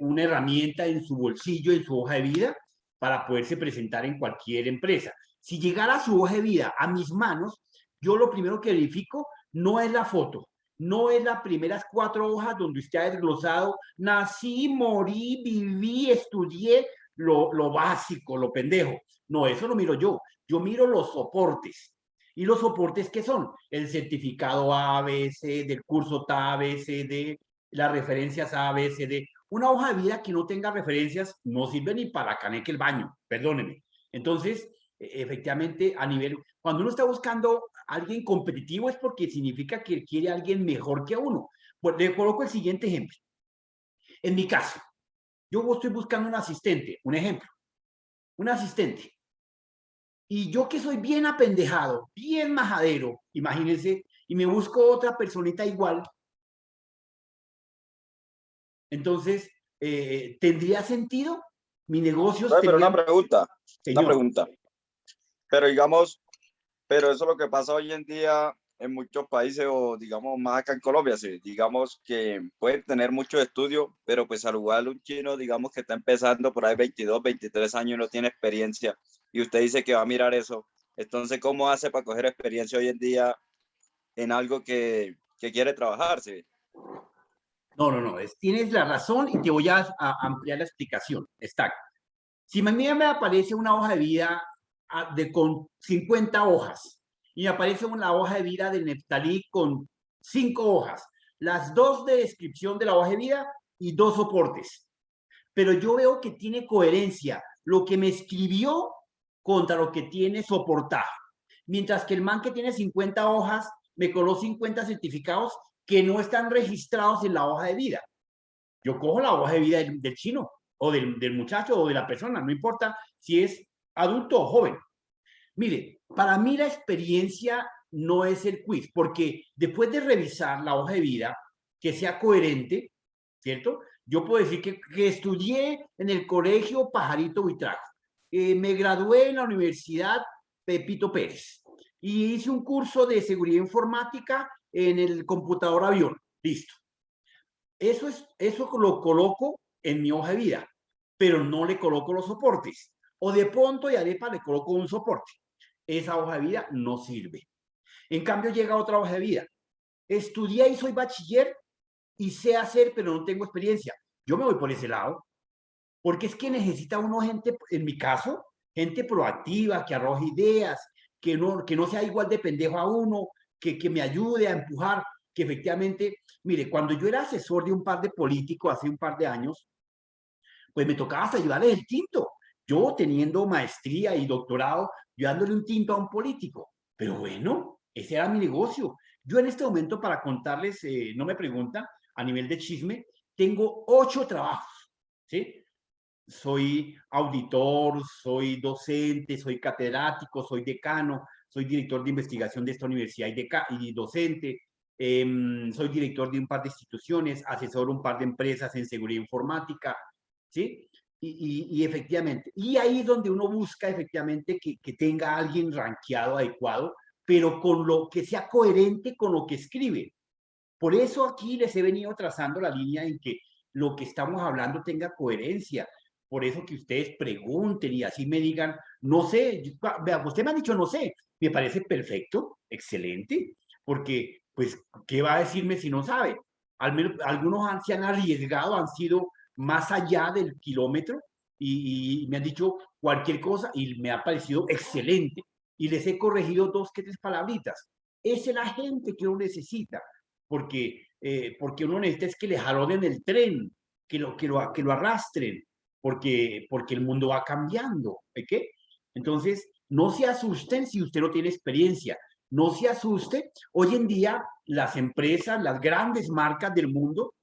una herramienta en su bolsillo, en su hoja de vida, para poderse presentar en cualquier empresa. Si llegara su hoja de vida a mis manos, yo lo primero que verifico no es la foto, no es las primeras 4 hojas donde usted ha desglosado, nací, morí, viví, estudié, lo básico, lo pendejo. No, eso lo miro yo. Yo miro los soportes. ¿Y los soportes qué son? El certificado ABC, del curso TABCD, las referencias ABCD. Una hoja de vida que no tenga referencias no sirve ni para caneque el baño, perdónenme. Entonces, efectivamente, a nivel, cuando uno está buscando a alguien competitivo es porque significa que quiere a alguien mejor que uno. Pues le coloco el siguiente ejemplo. En mi caso, yo estoy buscando un asistente, un ejemplo, un asistente. Y yo que soy bien apendejado, bien majadero, imagínense, y me busco otra personita igual. Entonces, ¿tendría sentido? Mi negocio Oye, pero tendría... una pregunta, Señor. una pregunta. Pero digamos, pero eso es lo que pasa hoy en día en muchos países o digamos más acá en Colombia, sí, digamos que pueden tener muchos estudios, pero pues al igual un chino, digamos que está empezando por ahí 22, 23 años y no tiene experiencia y usted dice que va a mirar eso, entonces ¿cómo hace para coger experiencia hoy en día en algo que quiere trabajarse? No, tienes la razón y te voy a ampliar la explicación. Está. Si a mí me aparece una hoja de vida con 50 hojas y me aparece una hoja de vida de Neftalí con 5 hojas, las 2 de descripción de la hoja de vida y 2 soportes. Pero yo veo que tiene coherencia lo que me escribió contra lo que tiene soportado. Mientras que el man que tiene 50 hojas me coló 50 certificados que no están registrados en la hoja de vida. Yo cojo la hoja de vida del chino o del muchacho o de la persona, no importa si es adulto o joven. Mire, para mí la experiencia no es el quiz, porque después de revisar la hoja de vida, que sea coherente, ¿cierto? Yo puedo decir que estudié en el colegio Pajarito Buitrago, me gradué en la Universidad Pepito Pérez y hice un curso de seguridad informática en el computador avión. Listo. Eso lo coloco en mi hoja de vida, pero no le coloco los soportes. O de pronto y arepa le coloco un soporte. Esa hoja de vida no sirve. En cambio llega otra hoja de vida. Estudié y soy bachiller y sé hacer, pero no tengo experiencia. Yo me voy por ese lado, porque es que necesita uno gente, en mi caso, gente proactiva, que arroje ideas, que no sea igual de pendejo a uno, que me ayude a empujar, que efectivamente, mire, cuando yo era asesor de un par de políticos hace un par de años, pues me tocaba hasta ayudarles el tinto. Yo teniendo maestría y doctorado, yo dándole un tinto a un político. Pero bueno, ese era mi negocio. Yo en este momento, para contarles, no me preguntan, a nivel de chisme, tengo 8 trabajos, ¿sí? Soy auditor, soy docente, soy catedrático, soy decano, soy director de investigación de esta universidad y docente, soy director de un par de instituciones, asesoro un par de empresas en seguridad informática, ¿sí? Y efectivamente, y ahí es donde uno busca efectivamente que tenga alguien rankeado adecuado, pero con lo que sea coherente con lo que escribe. Por eso aquí les he venido trazando la línea en que lo que estamos hablando tenga coherencia. Por eso que ustedes pregunten y así me digan, no sé, vea, usted me ha dicho no sé, me parece perfecto, excelente, porque pues, ¿qué va a decirme si no sabe? Al menos algunos se han arriesgado, han sido más allá del kilómetro y me han dicho cualquier cosa y me ha parecido excelente y les he corregido 2 que 3 palabritas. Esa es la gente que uno necesita, porque, porque uno necesita es que le jalonen el tren, que lo arrastren, porque el mundo va cambiando. ¿Ok? Entonces, no se asusten si usted no tiene experiencia. No se asuste. Hoy en día, las empresas, las grandes marcas del mundo,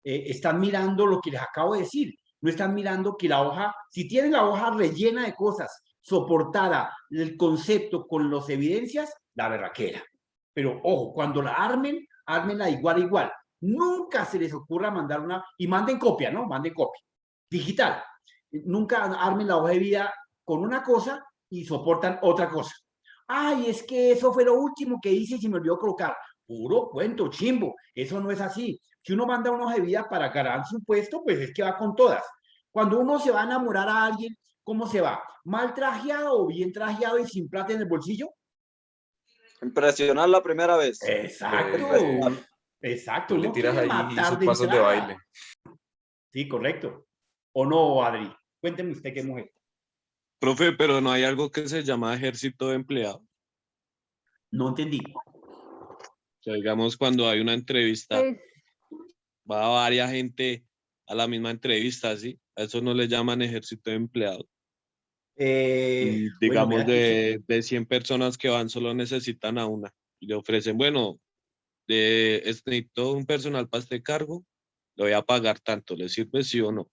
están mirando lo que les acabo de decir. No están mirando que la hoja, si tienen la hoja rellena de cosas, soportada el concepto con las evidencias, la berraquera. Pero ojo, cuando la armen, ármenla igual, igual. Nunca se les ocurra mandar una, y manden copia, ¿no? Manden copia. Digital. Nunca armen la hoja de vida con una cosa y soportan otra cosa. Ay, es que eso fue lo último que hice y se me olvidó colocar. Puro cuento, chimbo. Eso no es así. Si uno manda una hoja de vida para ganarse un puesto, pues es que va con todas. Cuando uno se va a enamorar a alguien, ¿cómo se va? ¿Mal trajeado o bien trajeado y sin plata en el bolsillo? Impresionar la primera vez. Exacto. Exacto. Tú le Uno tiras quiere ahí matar sus de pasos de entrada. baile. Sí, correcto. ¿O no, Adri? Cuénteme usted qué mujer. Profe, pero no hay algo que se llama ejército de empleados. No entendí. O sea, digamos, cuando hay una entrevista, Pues, va varias gente a la misma entrevista, ¿sí? A eso no le llaman ejército de empleados. Y Bueno, digamos, vea que sí. de 100 personas que van, solo necesitan a una. Y le ofrecen, bueno, necesito un personal para este cargo, le voy a pagar tanto, ¿le sirve sí o no?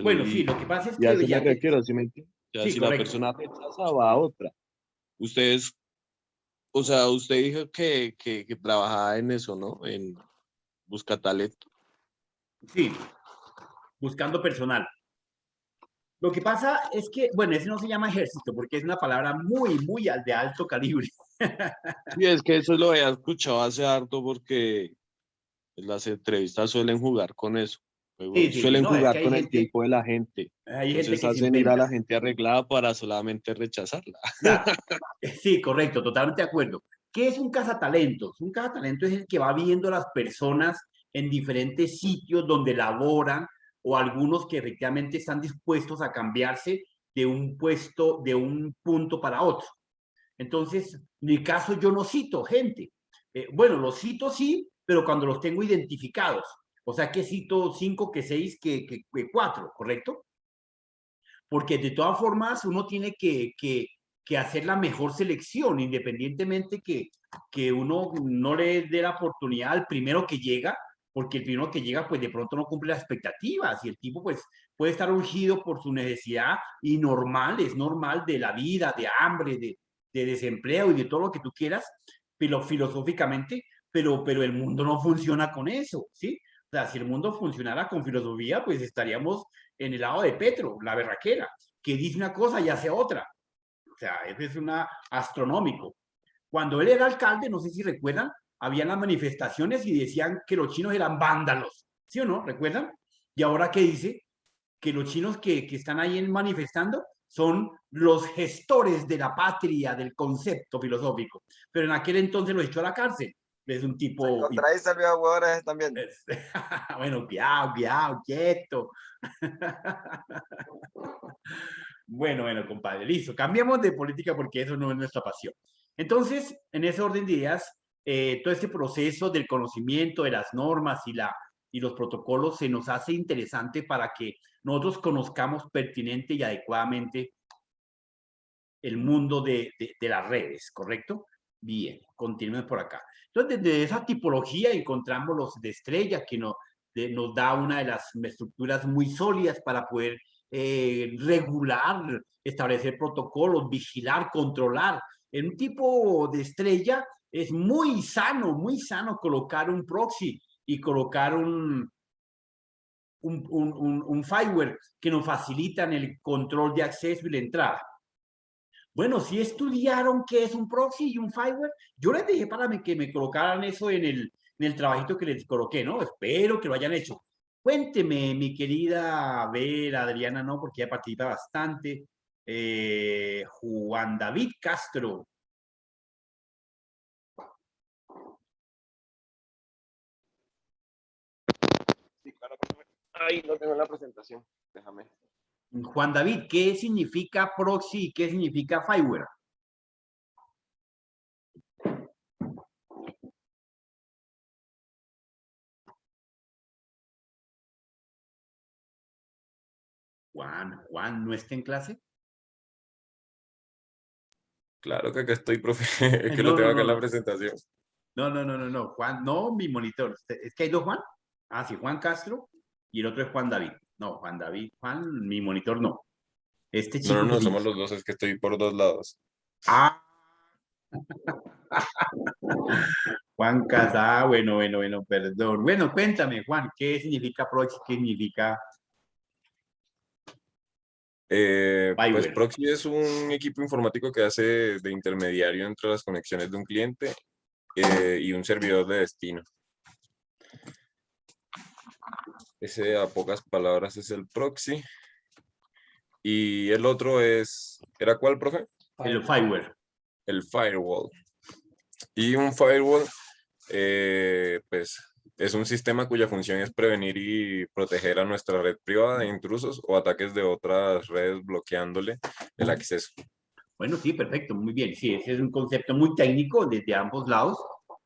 Bueno, sí, lo que pasa es Y a que eso me ya que... refiero, ¿sí me entiende? O sea, Sí, si la correcto. persona rechaza, va a otra. Ustedes, o sea, usted dijo que trabajaba en eso, ¿no? En busca talento. Sí, buscando personal. Lo que pasa es que, bueno, ese no se llama ejército porque es una palabra muy, muy de alto calibre. Y es que eso lo había escuchado hace harto porque las entrevistas suelen jugar con eso. Sí, sí, sí, Suelen no, es que jugar con el tiempo de la gente. hay gente Entonces que se hacen ir a inventa. la gente arreglada para solamente rechazarla. Claro, sí, correcto, totalmente de acuerdo. ¿Qué es un cazatalentos? Un cazatalentos es el que va viendo a las personas en diferentes sitios donde laboran o algunos que efectivamente están dispuestos a cambiarse de un puesto, de un punto para otro. Entonces, en mi caso yo no cito gente. Bueno, los cito sí, pero cuando los tengo identificados. O sea, que cito 5, que 6, que 4, ¿correcto? Porque de todas formas uno tiene que hacer la mejor selección, independientemente que uno no le dé la oportunidad al primero que llega, porque el primero que llega pues de pronto no cumple las expectativas y el tipo pues puede estar urgido por su necesidad y normal, es normal de la vida, de hambre, de desempleo y de todo lo que tú quieras, pero filosóficamente, pero el mundo no funciona con eso, ¿sí? O sea, si el mundo funcionara con filosofía, pues estaríamos en el lado de Petro, la berraquera, que dice una cosa y hace otra. O sea, eso es una astronómico. Cuando él era alcalde, no sé si recuerdan, habían las manifestaciones y decían que los chinos eran vándalos, ¿sí o no? ¿Recuerdan? Y ahora, ¿qué dice? Que los chinos que están ahí manifestando son los gestores de la patria, del concepto filosófico. Pero en aquel entonces los echó a la cárcel. Es un tipo... Se contradice el viejo huevón también. Bueno, cuidado, quieto. Bueno, compadre, listo. Cambiemos de política porque eso no es nuestra pasión. Entonces, en ese orden de ideas, todo este proceso del conocimiento de las normas y los protocolos se nos hace interesante para que nosotros conozcamos pertinente y adecuadamente el mundo de las redes, ¿correcto? Bien, continuemos por acá. Entonces, desde esa tipología encontramos los de estrella que nos da una de las estructuras muy sólidas para poder regular, establecer protocolos, vigilar, controlar. En un tipo de estrella es muy sano colocar un proxy y colocar un firewall que nos facilitan el control de acceso y la entrada. Bueno, si estudiaron qué es un proxy y un firewall, yo les dije para que me colocaran eso en el trabajito que les coloqué, ¿no? Espero que lo hayan hecho. Cuénteme, mi querida Vera, Adriana, no, porque ella participa bastante. Juan David Castro. Sí, claro, ahí no tengo la presentación. Déjame. Juan David, ¿qué significa proxy y qué significa firewall? Juan, ¿no está en clase? Claro que acá estoy, profe. Es que lo No, tengo no, acá no, en la no. presentación. No, Juan, no, mi monitor. Es que hay dos Juan. Ah, sí, Juan Castro y el otro es Juan David. No, Juan David, Juan, mi monitor no. Este chico que No, sí. somos los dos, es que estoy por dos lados. Ah, Juan Casa, bueno, perdón. Bueno, cuéntame, Juan, ¿qué significa proxy? ¿Qué significa Pues spyware? Proxy es un equipo informático que hace de intermediario entre las conexiones de un cliente y un servidor de destino. Ese, a pocas palabras, es el proxy. Y el otro ¿era cuál, profe? El fireware. El firewall. Y un firewall, pues, es un sistema cuya función es prevenir y proteger a nuestra red privada de intrusos o ataques de otras redes bloqueándole el acceso. Bueno, sí, perfecto, muy bien. Sí, ese es un concepto muy técnico desde ambos lados,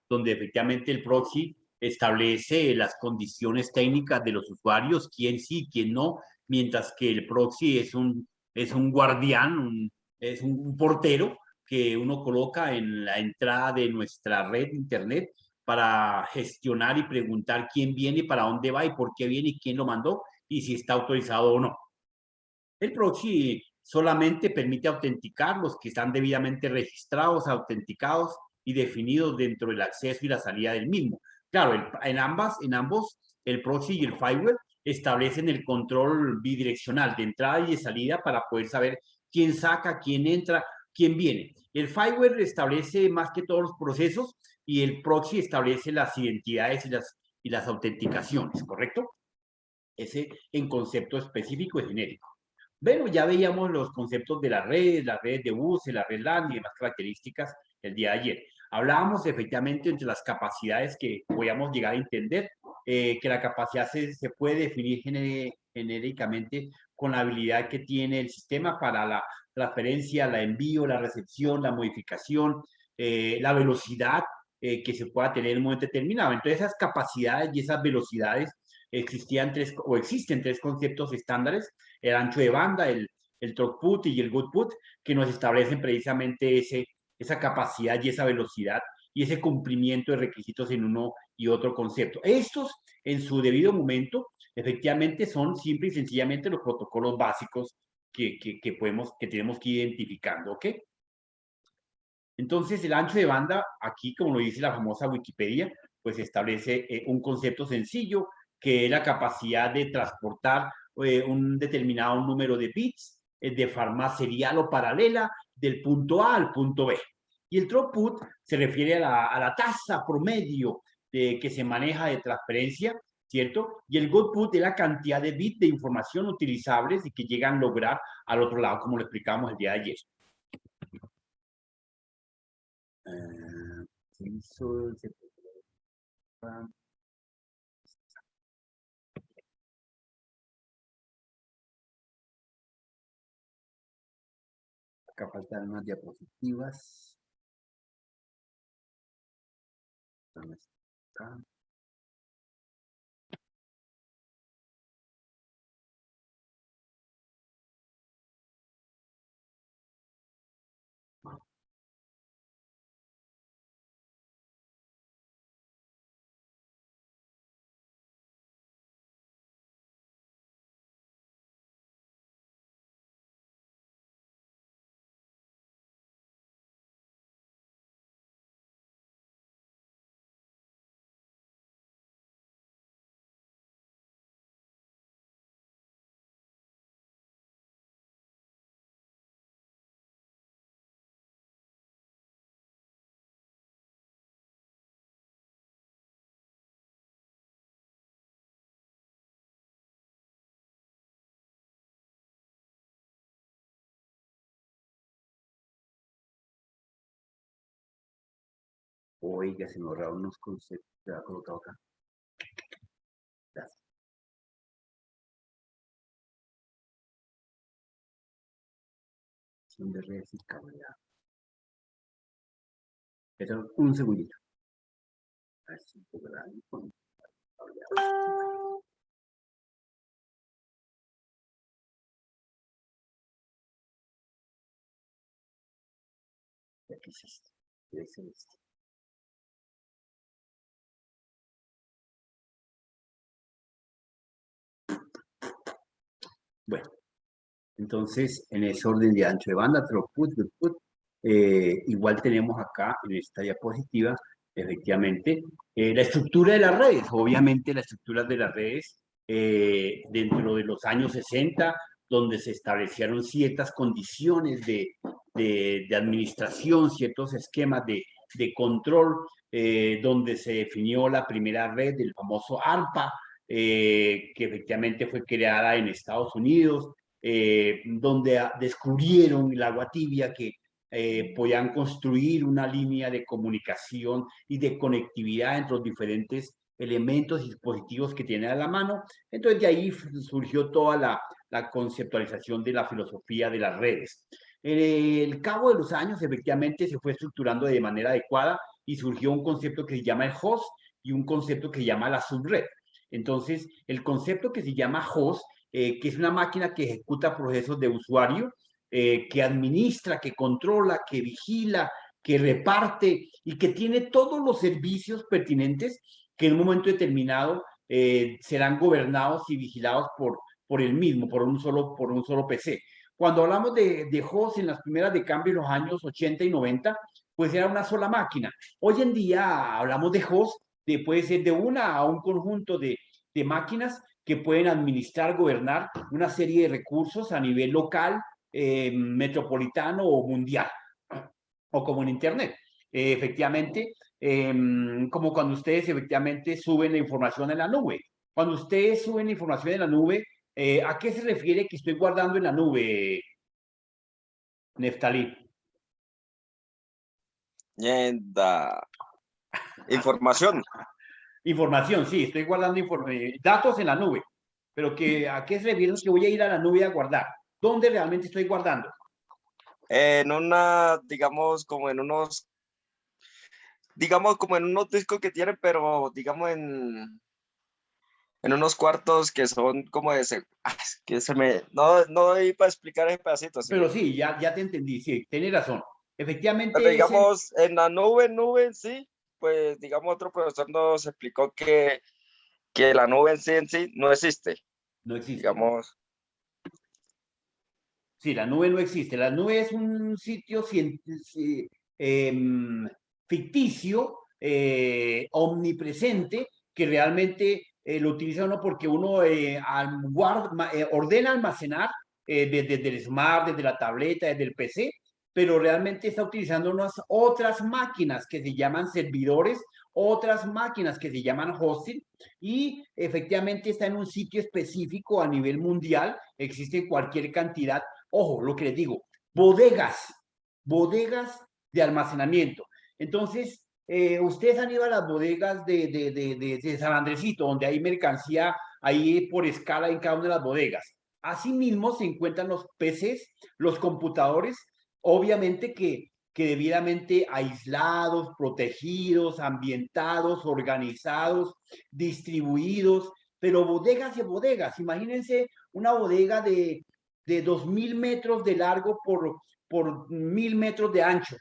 donde efectivamente el proxy establece las condiciones técnicas de los usuarios, quién sí, quién no, mientras que el proxy es un guardián, es un portero que uno coloca en la entrada de nuestra red de Internet para gestionar y preguntar quién viene, para dónde va y por qué viene y quién lo mandó y si está autorizado o no. El proxy solamente permite autenticar los que están debidamente registrados, autenticados y definidos dentro del acceso y la salida del mismo. Claro, en ambos, el proxy y el firewall establecen el control bidireccional de entrada y de salida para poder saber quién saca, quién entra, quién viene. El firewall establece más que todos los procesos y el proxy establece las identidades y las autenticaciones, ¿correcto? Ese en concepto específico y genérico. Bueno, ya veíamos los conceptos de las redes de buses, la red LAN y demás características el día de ayer. Hablábamos efectivamente entre las capacidades que podíamos llegar a entender, que la capacidad se puede definir genéricamente con la habilidad que tiene el sistema para la transferencia, la envío, la recepción, la modificación, la velocidad que se pueda tener en un momento determinado. Entonces, esas capacidades y esas velocidades existen tres conceptos estándares: el ancho de banda, el throughput y el goodput, que nos establecen precisamente esa capacidad y esa velocidad y ese cumplimiento de requisitos en uno y otro concepto. Estos, en su debido momento, efectivamente son simple y sencillamente los protocolos básicos que tenemos que ir identificando, ¿ok? Entonces, el ancho de banda, aquí, como lo dice la famosa Wikipedia, pues establece un concepto sencillo, que es la capacidad de transportar un determinado número de bits de forma serial o paralela del punto A al punto B. Y el throughput se refiere a la tasa promedio que se maneja de transferencia, ¿cierto? Y el goodput es la cantidad de bits de información utilizables y que llegan a lograr al otro lado, como lo explicábamos el día de ayer. Acá faltan unas diapositivas. Acá. Oiga, se me ahorraron unos conceptos que ha colocado acá. Gracias. De redes y cableado. Pero un segundito. Así, con cableado. que es este. Debe ser este. Bueno, entonces, en ese orden de ancho de banda, throughput, throughput, igual tenemos acá en esta diapositiva, efectivamente, la estructura de las redes. Obviamente, la estructura de las redes dentro de los años 60, donde se establecieron ciertas condiciones de administración, ciertos esquemas de control, donde se definió la primera red del famoso ARPA, que efectivamente fue creada en Estados Unidos, donde descubrieron el agua tibia que podían construir una línea de comunicación y de conectividad entre los diferentes elementos y dispositivos que tienen a la mano. Entonces de ahí surgió toda la conceptualización de la filosofía de las redes. En el cabo de los años, efectivamente, se fue estructurando de manera adecuada y surgió un concepto que se llama el host y un concepto que se llama la subred. Entonces, el concepto que se llama host, que es una máquina que ejecuta procesos de usuario, que administra, que controla, que vigila, que reparte y que tiene todos los servicios pertinentes que en un momento determinado serán gobernados y vigilados por el mismo, por un solo PC. Cuando hablamos de host en las primeras de cambio en los años 80 y 90, pues era una sola máquina. Hoy en día hablamos de host, puede ser de una a un conjunto de máquinas que pueden administrar, gobernar una serie de recursos a nivel local, metropolitano o mundial, o como en Internet. Efectivamente, como cuando ustedes efectivamente suben la información en la nube. Cuando ustedes suben la información en la nube, ¿a qué se refiere que estoy guardando en la nube, Neftalí? Información. Información, sí, estoy guardando datos en la nube. Pero ¿a qué se refiere que voy a ir a la nube a guardar? ¿Dónde realmente estoy guardando? En digamos, como en unos discos que tienen, pero digamos en unos cuartos que son como que no doy para explicar ese pedacito. ¿Sí? Pero sí, ya te entendí, sí, tienes razón. Efectivamente. Pero digamos, en la nube, sí, pues digamos, otro profesor nos explicó que la nube en sí no existe. No existe. Digamos. Sí, la nube no existe. La nube es un sitio ficticio, omnipresente, que realmente lo utiliza uno porque uno ordena almacenar desde el smart, desde la tableta, desde el PC, pero realmente está utilizando unas otras máquinas que se llaman servidores, otras máquinas que se llaman hosting, y efectivamente está en un sitio específico a nivel mundial. Existe cualquier cantidad. Ojo, lo que les digo, bodegas de almacenamiento. Entonces, ustedes han ido a las bodegas de San Andresito, donde hay mercancía ahí por escala en cada una de las bodegas. Asimismo, se encuentran los PCs, los computadores, obviamente que debidamente aislados, protegidos, ambientados, organizados, distribuidos, pero bodegas y bodegas. Imagínense una bodega de 2.000 metros de largo por 1.000 metros de ancho,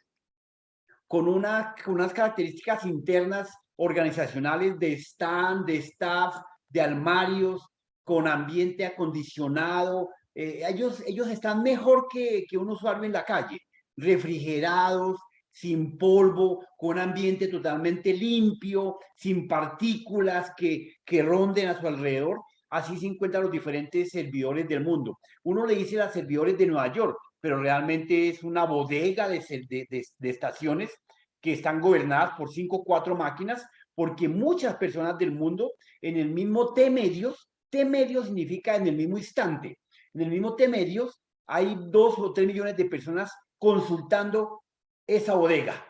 con unas características internas organizacionales de stand, de staff, de armarios, con ambiente acondicionado. Ellos están mejor que un usuario en la calle, refrigerados, sin polvo, con un ambiente totalmente limpio, sin partículas que ronden a su alrededor. Así se encuentran los diferentes servidores del mundo. Uno le dice a los servidores de Nueva York, pero realmente es una bodega de estaciones que están gobernadas por 5 o 4 máquinas, porque muchas personas del mundo en el mismo T-medios significa en el mismo instante, en el mismo T-medios hay 2 o 3 millones de personas consultando esa bodega.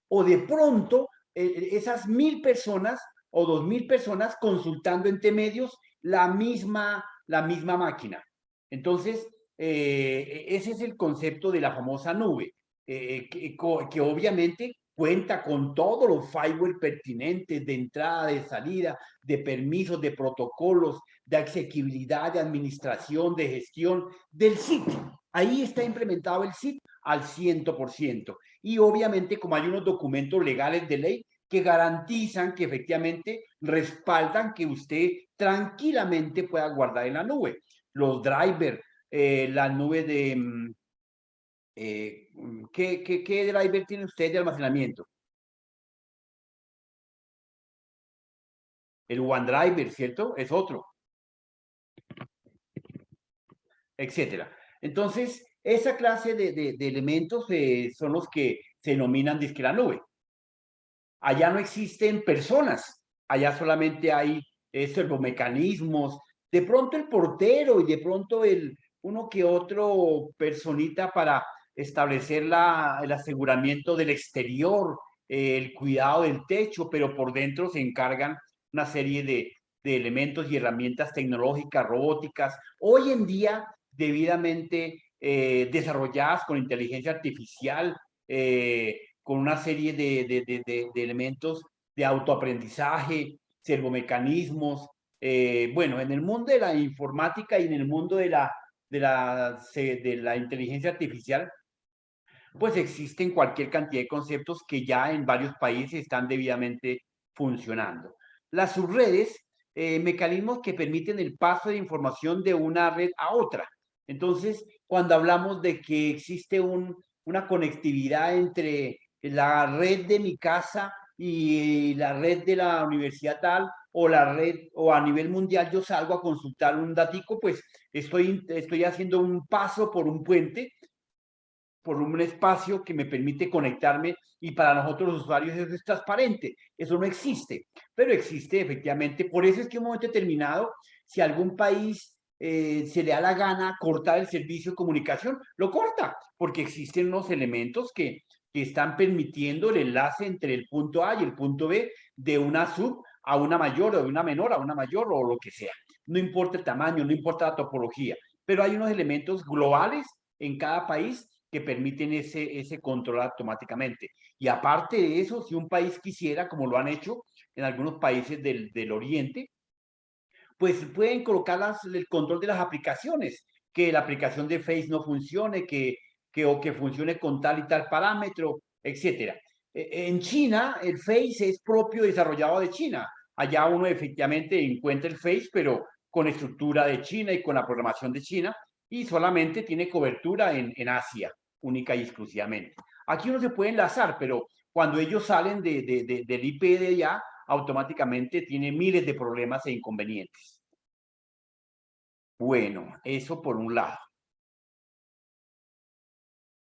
O de pronto, esas 1.000 personas o 2.000 personas consultando en T-medios la misma máquina. Entonces, ese es el concepto de la famosa nube, que obviamente cuenta con todos los firewall pertinentes de entrada, de salida, de permisos, de protocolos, de asequibilidad, de administración, de gestión del SIT. Ahí está implementado el SIT al 100%. Y obviamente, como hay unos documentos legales de ley que garantizan, que efectivamente respaldan que usted tranquilamente pueda guardar en la nube. Los drivers, la nube de... ¿qué driver tiene usted de almacenamiento? El OneDriver, ¿cierto? Es otro. Etcétera. Entonces, esa clase de elementos son los que se denominan disque la nube. Allá no existen personas, allá solamente hay servomecanismos, de pronto el portero y de pronto uno que otro personita para establecer el aseguramiento del exterior, el cuidado del techo, pero por dentro se encargan una serie de elementos y herramientas tecnológicas, robóticas, hoy en día debidamente desarrolladas con inteligencia artificial, con una serie de elementos de autoaprendizaje, servomecanismos. Bueno, en el mundo de la informática y en el mundo de la inteligencia artificial, pues existen cualquier cantidad de conceptos que ya en varios países están debidamente funcionando. Las subredes, mecanismos que permiten el paso de información de una red a otra. Entonces, cuando hablamos de que existe una conectividad entre la red de mi casa y la red de la universidad tal, o la red, o a nivel mundial yo salgo a consultar un datico, pues estoy haciendo un paso por un puente, por un espacio que me permite conectarme, y para nosotros los usuarios eso es transparente, eso no existe, pero existe efectivamente. Por eso es que en un momento determinado, si algún país se le da la gana cortar el servicio de comunicación, lo corta, porque existen unos elementos que están permitiendo el enlace entre el punto A y el punto B de una sub a una mayor, o de una menor a una mayor, o lo que sea. No importa el tamaño, no importa la topología, pero hay unos elementos globales en cada país que permiten ese control automáticamente. Y aparte de eso, si un país quisiera, como lo han hecho en algunos países del Oriente, pues pueden colocar el control de las aplicaciones, que la aplicación de Face no funcione, o que funcione con tal y tal parámetro, etcétera. En China, el Face es propio desarrollado de China. Allá uno efectivamente encuentra el Face, pero con estructura de China y con la programación de China, y solamente tiene cobertura en Asia, única y exclusivamente. Aquí uno se puede enlazar, pero cuando ellos salen del IP de allá, automáticamente tiene miles de problemas e inconvenientes. Bueno, eso por un lado.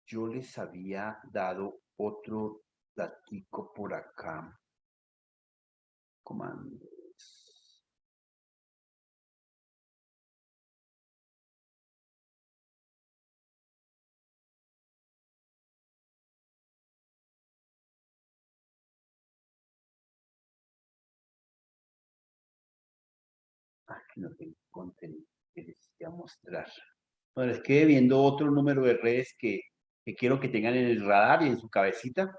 Yo les había dado otro datico por acá. Comandos. Aquí no tengo contenido que les voy a mostrar. Bueno, les quedé viendo otro número de redes que quiero que tengan en el radar y en su cabecita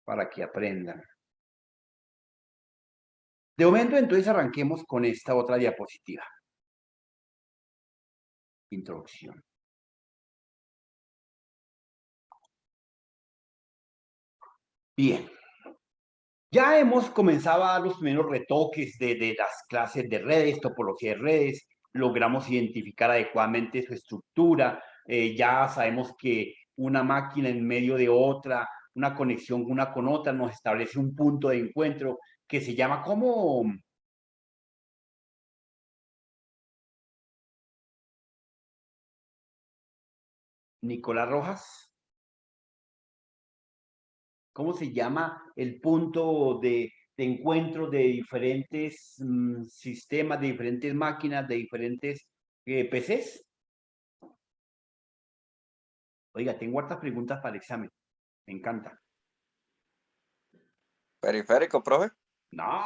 para que aprendan. De momento, entonces, arranquemos con esta otra diapositiva. Introducción. Bien. Ya hemos comenzado a dar los primeros retoques de las clases de redes, topología de redes, logramos identificar adecuadamente su estructura, ya sabemos que una máquina en medio de otra, una conexión una con otra, nos establece un punto de encuentro que se llama como... Nicolás Rojas. ¿Cómo se llama el punto de encuentro de diferentes sistemas, de diferentes máquinas, de diferentes PCs? Oiga, tengo hartas preguntas para el examen. Me encanta. Periférico, profe. No.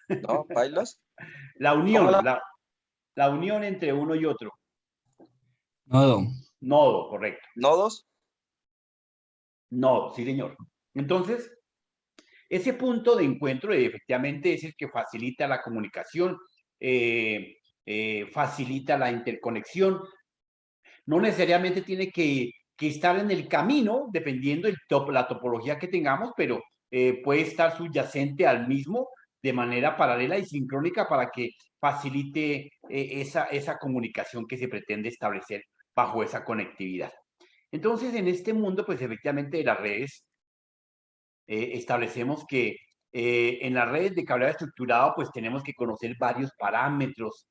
No, bailas. La unión, la unión entre uno y otro. Nodo. Nodo, correcto. ¿Nodos? Nodo, sí, señor. Entonces, ese punto de encuentro efectivamente es el que facilita la comunicación, facilita la interconexión. No necesariamente tiene que que estar en el camino, dependiendo la topología que tengamos, pero puede estar subyacente al mismo de manera paralela y sincrónica para que facilite esa comunicación que se pretende establecer bajo esa conectividad. Entonces, en este mundo, pues efectivamente de las redes, establecemos que en las redes de cableado estructurado, pues tenemos que conocer varios parámetros,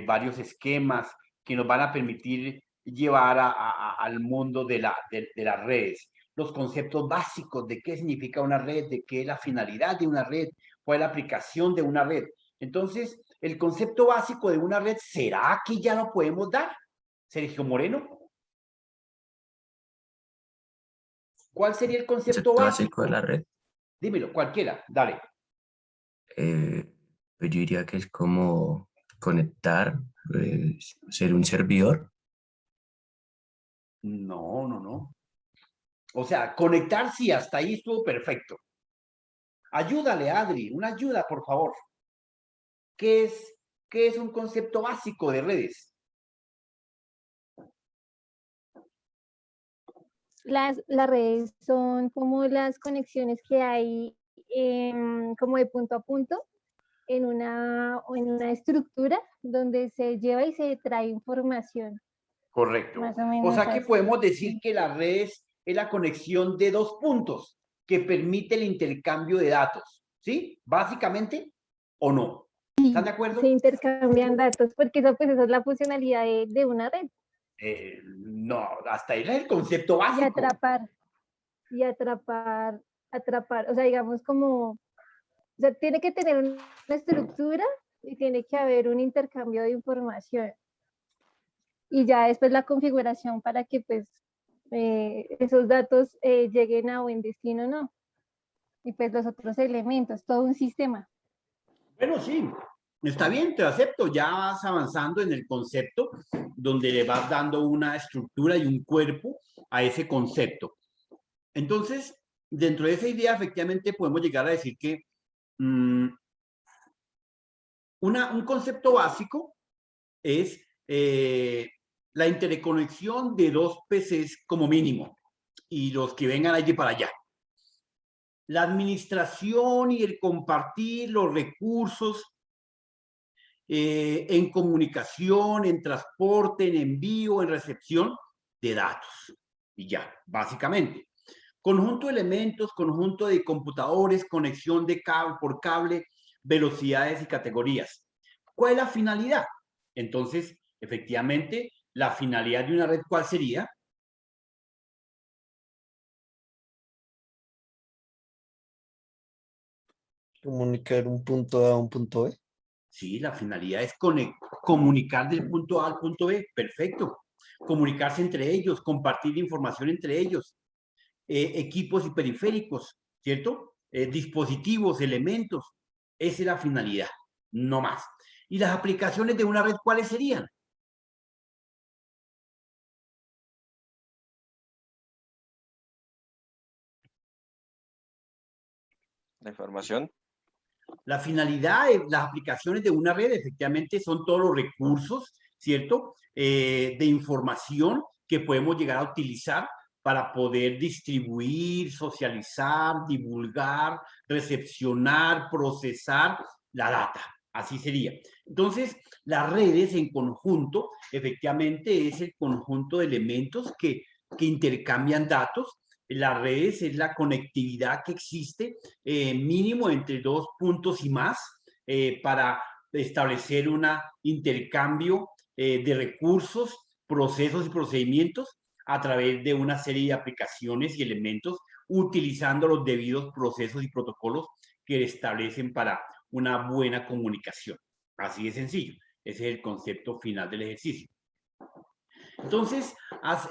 varios esquemas que nos van a permitir llevar al mundo de las redes. Los conceptos básicos de qué significa una red, de qué es la finalidad de una red, cuál es la aplicación de una red. Entonces, el concepto básico de una red, ¿será que ya lo podemos dar? Sergio Moreno. ¿Cuál sería el concepto básico de la red? Dímelo, cualquiera, dale. Pues yo diría que es como conectar, ser un servidor. No. O sea, conectar sí, hasta ahí estuvo perfecto. Ayúdale, Adri, una ayuda, por favor. ¿Qué es un concepto básico de redes? Las redes son como las conexiones que hay como de punto a punto en una estructura donde se lleva y se trae información. Correcto. Más o menos O sea que así. podemos decir que la red es la conexión de dos puntos que permite el intercambio de datos, ¿sí? Básicamente, ¿o no? ¿Están de acuerdo? Se intercambian datos, porque eso, pues, esa es la funcionalidad de una red. No, hasta ahí es el concepto básico. Y atrapar, o sea, digamos como, o sea, tiene que tener una estructura y tiene que haber un intercambio de información. Y ya después la configuración para que pues esos datos lleguen a buen destino, ¿no? Y pues los otros elementos, todo un sistema. Bueno, sí, está bien, te acepto. Ya vas avanzando en el concepto, donde le vas dando una estructura y un cuerpo a ese concepto. Entonces, dentro de esa idea, efectivamente, podemos llegar a decir que un concepto básico es la interconexión de dos PCs como mínimo y los que vengan allí para allá. La administración y el compartir los recursos en comunicación, en transporte, en envío, en recepción de datos. Y ya, básicamente. Conjunto de elementos, conjunto de computadores, conexión de cable por cable, velocidades y categorías. ¿Cuál es la finalidad? Entonces, efectivamente, la finalidad de una red, ¿cuál sería? Comunicar un punto A a un punto B. Sí, la finalidad es comunicar del punto A al punto B. Perfecto. Comunicarse entre ellos, compartir información entre ellos. Equipos y periféricos, ¿cierto? Dispositivos, elementos. Esa es la finalidad, no más. ¿Y las aplicaciones de una red cuáles serían? La información. La finalidad de las aplicaciones de una red efectivamente son todos los recursos, ¿cierto? De información que podemos llegar a utilizar para poder distribuir, socializar, divulgar, recepcionar, procesar la data. Así sería. Entonces, las redes en conjunto, efectivamente, es el conjunto de elementos que intercambian datos. Las redes es la conectividad que existe mínimo entre dos puntos y más para establecer un intercambio de recursos, procesos y procedimientos a través de una serie de aplicaciones y elementos utilizando los debidos procesos y protocolos que establecen para una buena comunicación. Así de sencillo. Ese es el concepto final del ejercicio. Entonces,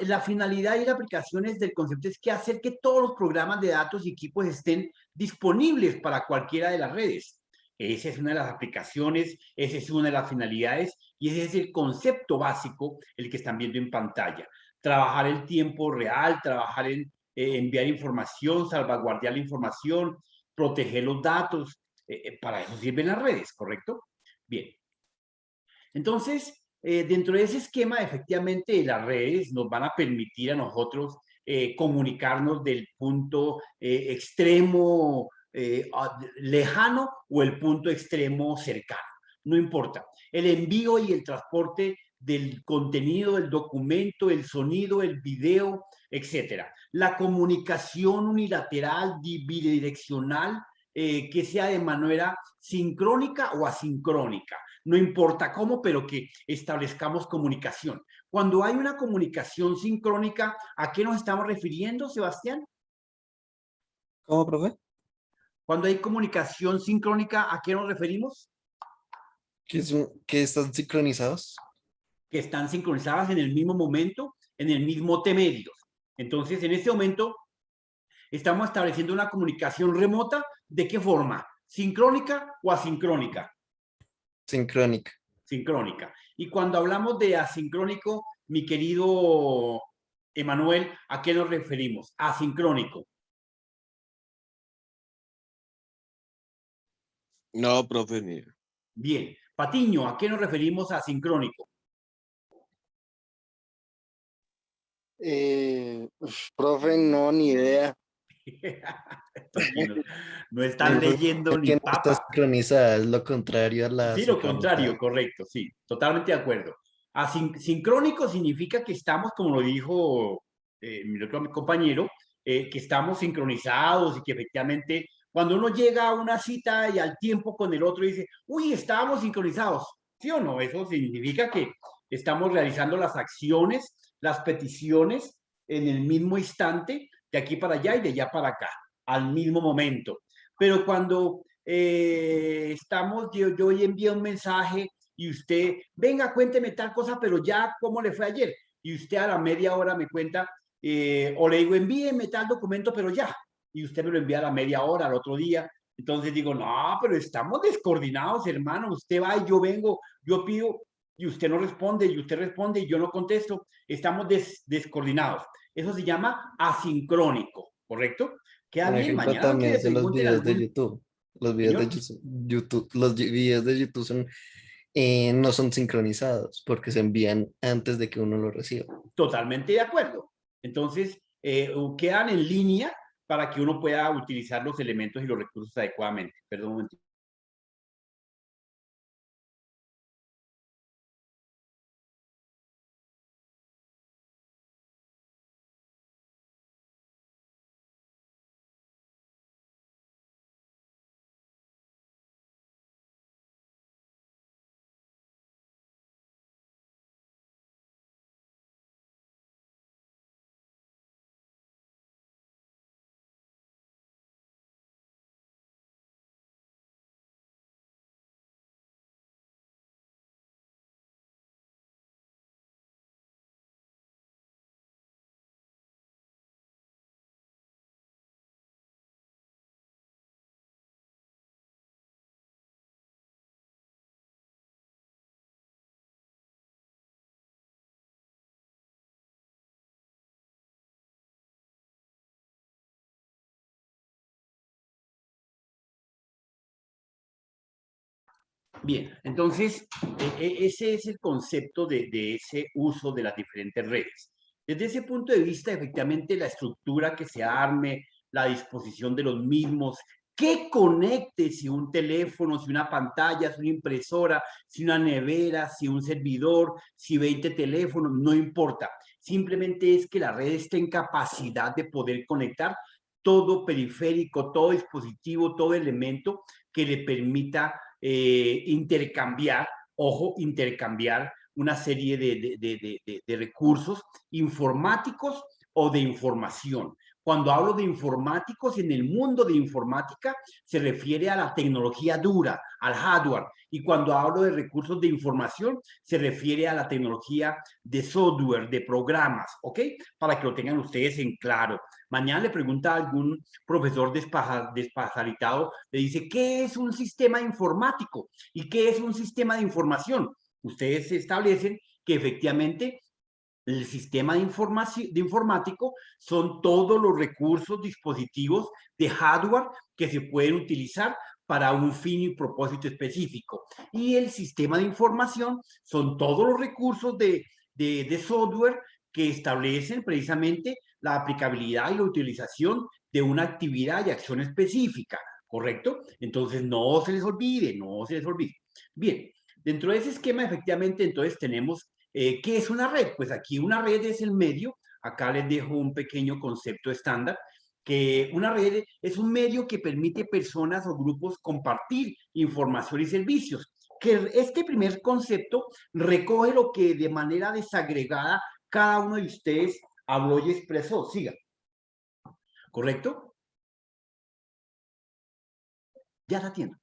la finalidad y la aplicación del concepto es que hacer que todos los programas de datos y equipos estén disponibles para cualquiera de las redes. Esa es una de las aplicaciones, esa es una de las finalidades y ese es el concepto básico, el que están viendo en pantalla. Trabajar el tiempo real, trabajar en enviar información, salvaguardar la información, proteger los datos. Para eso sirven las redes, ¿correcto? Bien. Entonces, dentro de ese esquema, efectivamente, las redes nos van a permitir a nosotros comunicarnos del punto extremo lejano o el punto extremo cercano. No importa. El envío y el transporte del contenido, el documento, el sonido, el video, etcétera. La comunicación unilateral, bidireccional, que sea de manera sincrónica o asincrónica. No importa cómo, pero que establezcamos comunicación. Cuando hay una comunicación sincrónica, ¿a qué nos estamos refiriendo, Sebastián? ¿Cómo, profe? Cuando hay comunicación sincrónica, ¿a qué nos referimos? ¿Que están sincronizados? Que están sincronizadas en el mismo momento, en el mismo T-medios. Entonces, en este momento, estamos estableciendo una comunicación remota. ¿De qué forma? ¿Sincrónica o asincrónica? Sincrónica. Sincrónica. Y cuando hablamos de asincrónico, mi querido Emanuel, ¿a qué nos referimos? Asincrónico. No, profe, ni idea. Bien. Patiño, ¿a qué nos referimos asincrónico? Profe, no, ni idea. No están leyendo ni Que no está papa. sincronizada, es lo contrario a la Sí, lo sincronizada. contrario, correcto, sí, totalmente de acuerdo. Sincrónico significa que estamos, como lo dijo mi otro compañero, que estamos sincronizados y que efectivamente cuando uno llega a una cita y al tiempo con el otro dice, uy, estábamos sincronizados, ¿sí o no? Eso significa que estamos realizando las acciones, las peticiones en el mismo instante, de aquí para allá y de allá para acá, al mismo momento. Pero cuando yo envío un mensaje y usted, venga, cuénteme tal cosa, pero ya, ¿cómo le fue ayer? Y usted a la media hora me cuenta, o le digo, envíeme tal documento, pero ya. Y usted me lo envía a la media hora, al otro día. Entonces digo, no, pero estamos descoordinados, hermano. Usted va y yo vengo, yo pido y usted no responde, y usted responde y yo no contesto. Estamos descoordinados. Eso se llama asincrónico, ¿correcto? Queda Un bien, ejemplo mañana que también le son los pregunten videos de algún... YouTube. Los videos Señor, de YouTube, videos de YouTube son, no son sincronizados porque se envían antes de que uno lo reciba. totalmente de acuerdo. Entonces, quedan en línea para que uno pueda utilizar los elementos y los recursos adecuadamente. Perdón un momento. Bien, entonces, ese es el concepto de ese uso de las diferentes redes. Desde ese punto de vista, efectivamente, la estructura que se arme, la disposición de los mismos, qué conecte, si un teléfono, si una pantalla, si una impresora, si una nevera, si un servidor, si 20 teléfonos, no importa. Simplemente es que la red esté en capacidad de poder conectar todo periférico, todo dispositivo, todo elemento que le permita intercambiar, ojo, intercambiar una serie de recursos informáticos o de información. Cuando hablo de informáticos, en el mundo de informática se refiere a la tecnología dura, al hardware. Y cuando hablo de recursos de información, se refiere a la tecnología de software, de programas, ¿ok? Para que lo tengan ustedes en claro. Mañana le pregunta a algún profesor despajaritado, le dice, ¿qué es un sistema informático? ¿Y qué es un sistema de información? Ustedes establecen que efectivamente el sistema de informático son todos los recursos, dispositivos de hardware que se pueden utilizar para un fin y propósito específico. Y el sistema de información son todos los recursos de software que establecen precisamente la aplicabilidad y la utilización de una actividad y acción específica, ¿correcto? Entonces, no se les olvide, no se les olvide. Bien, dentro de ese esquema, efectivamente, entonces tenemos, ¿qué es una red? Pues aquí una red es el medio, acá les dejo un pequeño concepto estándar, que una red es un medio que permite personas o grupos compartir información y servicios. Que este primer concepto recoge lo que de manera desagregada cada uno de ustedes habló y expresó. Siga. ¿Correcto? Ya la atiendo.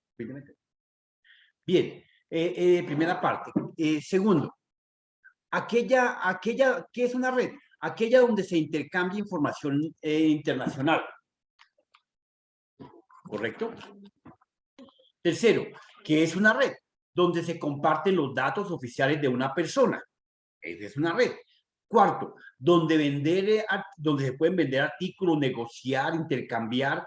Bien, primera parte. Segundo, ¿qué es una red? Aquella donde se intercambia información internacional. ¿Correcto? Tercero, ¿qué es una red? Donde se comparten los datos oficiales de una persona. Esa es una red. Cuarto, donde se pueden vender artículos, negociar, intercambiar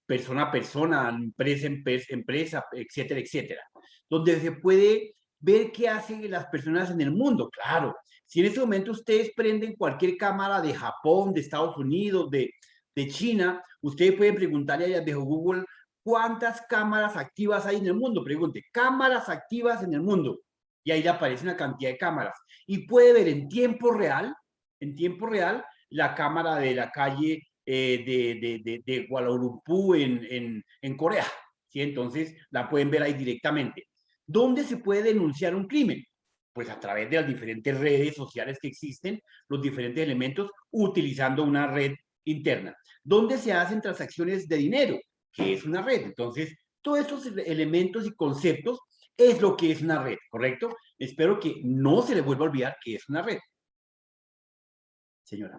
persona a persona, empresa a empresa, etcétera, etcétera. Donde se puede ver qué hacen las personas en el mundo. Claro, si en este momento ustedes prenden cualquier cámara de Japón, de Estados Unidos, de China, ustedes pueden preguntarle a desde Google cuántas cámaras activas hay en el mundo. Pregunte, cámaras activas en el mundo. Y ahí le aparece una cantidad de cámaras. Y puede ver en tiempo real, la cámara de la calle de Kuala Lumpur en Corea. ¿Sí? Entonces, la pueden ver ahí directamente. ¿Dónde se puede denunciar un crimen? Pues a través de las diferentes redes sociales que existen, los diferentes elementos, utilizando una red interna. ¿Dónde se hacen transacciones de dinero? ¿Qué es una red? Entonces, todos estos elementos y conceptos es lo que es una red, ¿correcto? Espero que no se les vuelva a olvidar que es una red. Señora.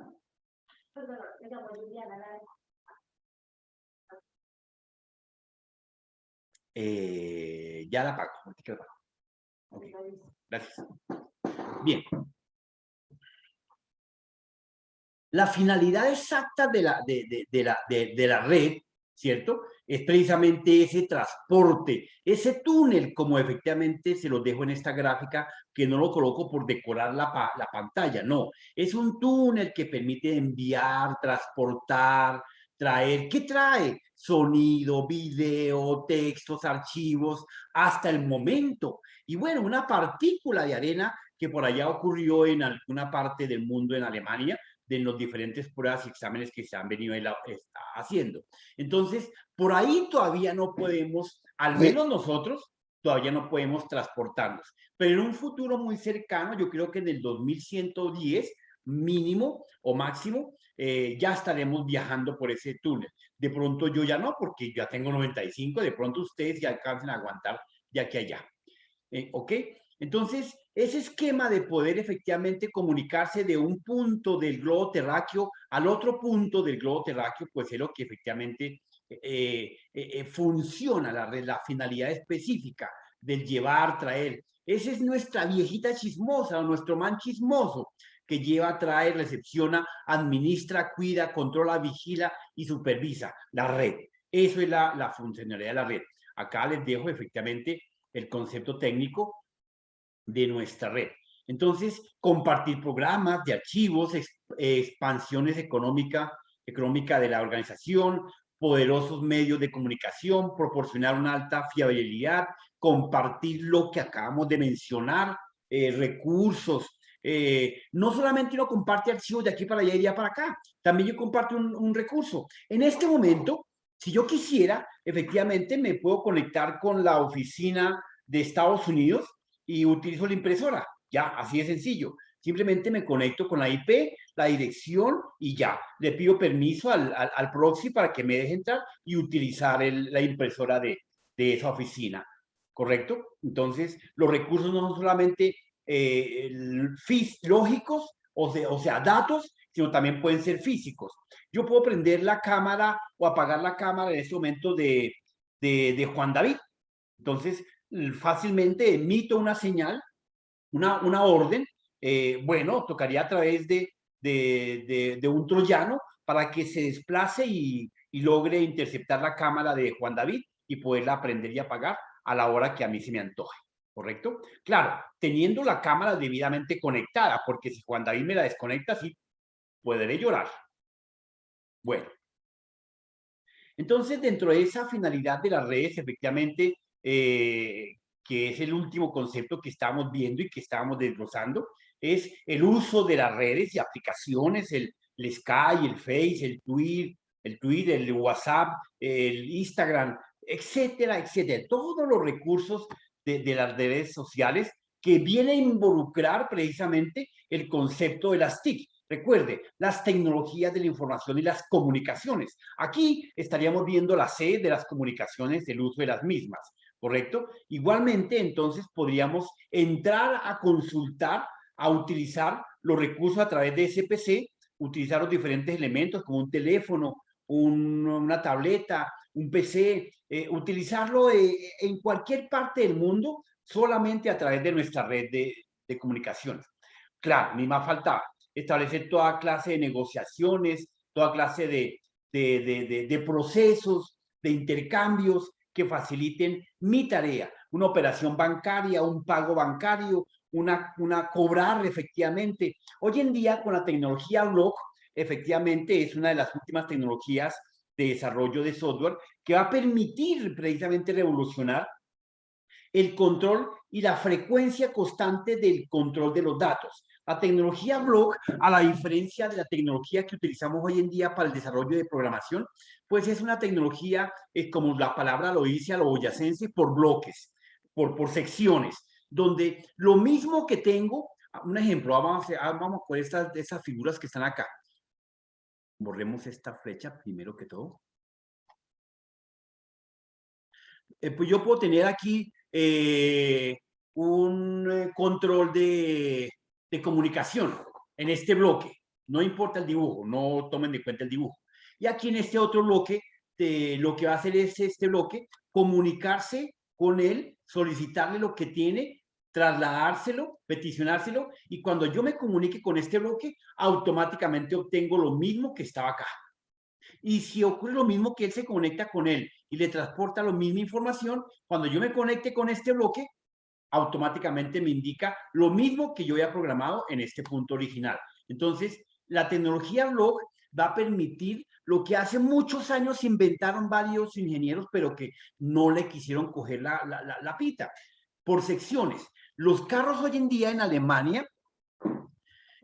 Ya la pago. Okay. Gracias. Bien. La finalidad exacta de la red, ¿cierto? Es precisamente ese transporte, ese túnel, como efectivamente se lo dejo en esta gráfica, que no lo coloco por decorar la pantalla, no. Es un túnel que permite enviar, transportar, traer. ¿Qué trae? Sonido, video, textos, archivos, hasta el momento. Y bueno, una partícula de arena que por allá ocurrió en alguna parte del mundo, en Alemania, de los diferentes pruebas y exámenes que se han venido haciendo. Entonces, por ahí todavía no podemos, al menos nosotros, todavía no podemos transportarnos. Pero en un futuro muy cercano, yo creo que en el 2110, mínimo o máximo, ya estaremos viajando por ese túnel. De pronto yo ya no, porque ya tengo 95, de pronto ustedes ya alcancen a aguantar de aquí a allá. ¿Ok? Entonces, ese esquema de poder efectivamente comunicarse de un punto del globo terráqueo al otro punto del globo terráqueo, pues es lo que efectivamente funciona, la finalidad específica del llevar, traer. Esa es nuestra viejita chismosa, o nuestro man chismoso, que lleva, trae, recepciona, administra, cuida, controla, vigila y supervisa la red. Eso es la funcionalidad de la red. Acá les dejo efectivamente el concepto técnico de nuestra red. Entonces, compartir programas de archivos, expansiones económica de la organización, poderosos medios de comunicación, proporcionar una alta fiabilidad, compartir lo que acabamos de mencionar, recursos. No solamente uno comparte archivos de aquí para allá y de allá para acá, también yo comparto un recurso. En este momento, si yo quisiera, efectivamente me puedo conectar con la oficina de Estados Unidos y utilizo la impresora. Ya, así de sencillo. Simplemente me conecto con la IP, la dirección y ya. Le pido permiso al proxy para que me deje entrar y utilizar la impresora de esa oficina. ¿Correcto? Entonces, los recursos no son solamente lógicos, o sea, datos, sino también pueden ser físicos. Yo puedo prender la cámara o apagar la cámara en este momento de Juan David. Entonces, fácilmente emito una señal, una orden, bueno, tocaría a través de un troyano para que se desplace y logre interceptar la cámara de Juan David y poderla aprender y apagar a la hora que a mí se me antoje, ¿correcto? Claro, teniendo la cámara debidamente conectada, porque si Juan David me la desconecta, sí, podré llorar. Bueno. Entonces, dentro de esa finalidad de las redes, efectivamente, que es el último concepto que estamos viendo y que estábamos desglosando, es el uso de las redes y aplicaciones, el Sky, el Face, el Twitter, el WhatsApp, el Instagram, etcétera, etcétera. Todos los recursos de las redes sociales que vienen a involucrar precisamente el concepto de las TIC. Recuerde, las tecnologías de la información y las comunicaciones. Aquí estaríamos viendo la C de las comunicaciones, el uso de las mismas, ¿correcto? Igualmente, entonces, podríamos entrar a consultar, a utilizar los recursos a través de SPC, utilizar los diferentes elementos como un teléfono, una tableta, un PC, utilizarlo en cualquier parte del mundo solamente a través de nuestra red de comunicaciones. Claro, ni más faltaba establecer toda clase de negociaciones, toda clase de procesos, de intercambios que faciliten mi tarea, una operación bancaria, un pago bancario, cobrar efectivamente. Hoy en día con la tecnología block, efectivamente es una de las últimas tecnologías de desarrollo de software que va a permitir precisamente revolucionar el control y la frecuencia constante del control de los datos. La tecnología block, a la diferencia de la tecnología que utilizamos hoy en día para el desarrollo de programación, pues es una tecnología, como la palabra lo dice, a lo boyacense, por bloques, por secciones, donde lo mismo que tengo, un ejemplo, vamos a poner estas figuras que están acá. Borremos esta flecha primero que todo. Pues yo puedo tener aquí un control de comunicación en este bloque. No importa el dibujo, no tomen en cuenta el dibujo. Y aquí en este otro bloque, lo que va a hacer es este bloque, comunicarse con él, solicitarle lo que tiene, trasladárselo, peticionárselo, y cuando yo me comunique con este bloque, automáticamente obtengo lo mismo que estaba acá. Y si ocurre lo mismo que él se conecta con él y le transporta la misma información, cuando yo me conecte con este bloque, automáticamente me indica lo mismo que yo había programado en este punto original. Entonces, la tecnología block va a permitir lo que hace muchos años inventaron varios ingenieros, pero que no le quisieron coger la pita, por secciones. Los carros hoy en día en Alemania,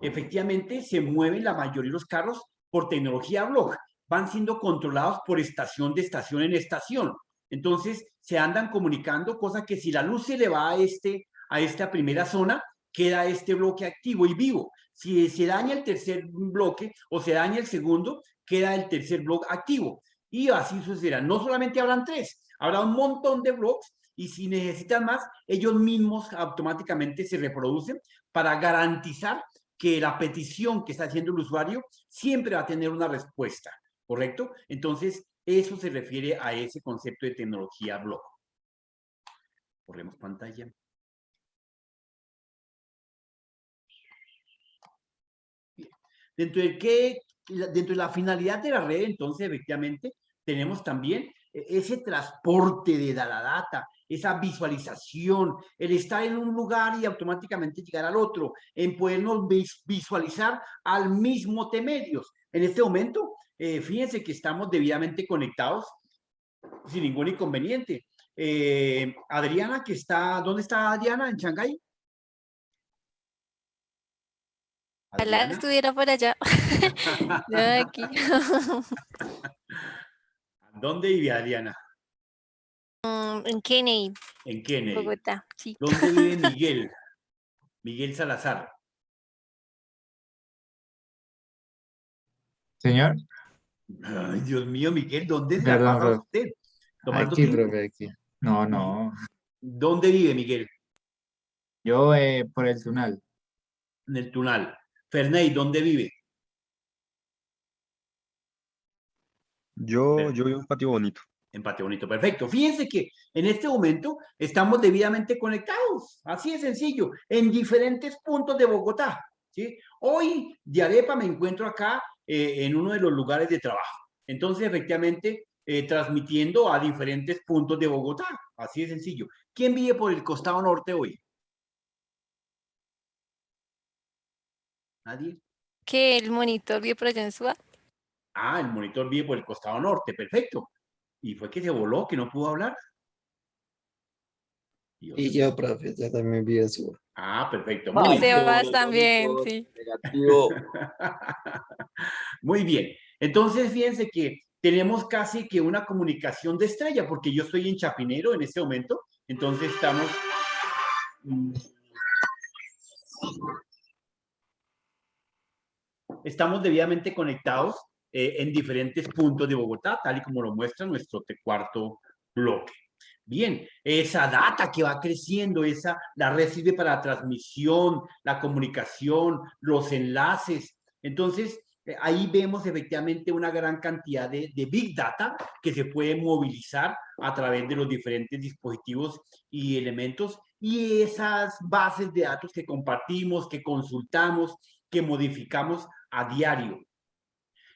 efectivamente, se mueven la mayoría de los carros por tecnología block. Van siendo controlados por estación de estación en estación. Entonces, se andan comunicando, cosa que si la luz se le va a esta primera zona, queda este bloque activo y vivo. Si se daña el tercer bloque o se daña el segundo, queda el tercer bloque activo. Y así sucederá. No solamente habrán 3, habrá un montón de blocks y si necesitan más, ellos mismos automáticamente se reproducen para garantizar que la petición que está haciendo el usuario siempre va a tener una respuesta. ¿Correcto? Entonces, eso se refiere a ese concepto de tecnología block. Corremos pantalla. Bien. Dentro de la finalidad de la red, entonces, efectivamente, tenemos también ese transporte de la data, esa visualización, el estar en un lugar y automáticamente llegar al otro, en podernos visualizar al mismo medios. En este momento, fíjense que estamos debidamente conectados sin ningún inconveniente. Adriana, que está, ¿dónde está Adriana? ¿En Shanghái? Ojalá estuviera por allá. Yo aquí. ¿Dónde vive Adriana? En Kennedy. En Kennedy. Bogotá, sí. ¿Dónde vive Miguel? Miguel Salazar. Señor. Ay, Dios mío, Miguel, ¿dónde se Perdón, pasa usted? ¿Tomando aquí, tinto? profe, aquí. No, no. ¿Dónde vive Miguel? Yo por el Tunal. En el Tunal. Ferney, ¿dónde vive? Yo vivo en Patio Bonito. En Patio Bonito, perfecto. Fíjense que en este momento estamos debidamente conectados, así de sencillo, en diferentes puntos de Bogotá, ¿sí? Hoy de Arepa me encuentro acá en uno de los lugares de trabajo. Entonces, efectivamente, transmitiendo a diferentes puntos de Bogotá. Así de sencillo. ¿Quién vive por el costado norte hoy? ¿Nadie? Que el monitor vio por allá en Suba. Ah, el monitor vive por el costado norte, perfecto. Y fue que se voló, que no pudo hablar. Dios Y mío. yo, profe, ya también vi eso. Ah, perfecto. Y Muy bien. Sebas también, sí. Negativo. Muy bien. Entonces, fíjense que tenemos casi que una comunicación de estrella, porque yo estoy en Chapinero en este momento. Entonces estamos... Estamos debidamente conectados en diferentes puntos de Bogotá, tal y como lo muestra nuestro cuarto bloque. Bien, esa data que va creciendo, la red sirve para la transmisión, la comunicación, los enlaces. Entonces, ahí vemos efectivamente una gran cantidad de Big Data que se puede movilizar a través de los diferentes dispositivos y elementos y esas bases de datos que compartimos, que consultamos, que modificamos a diario.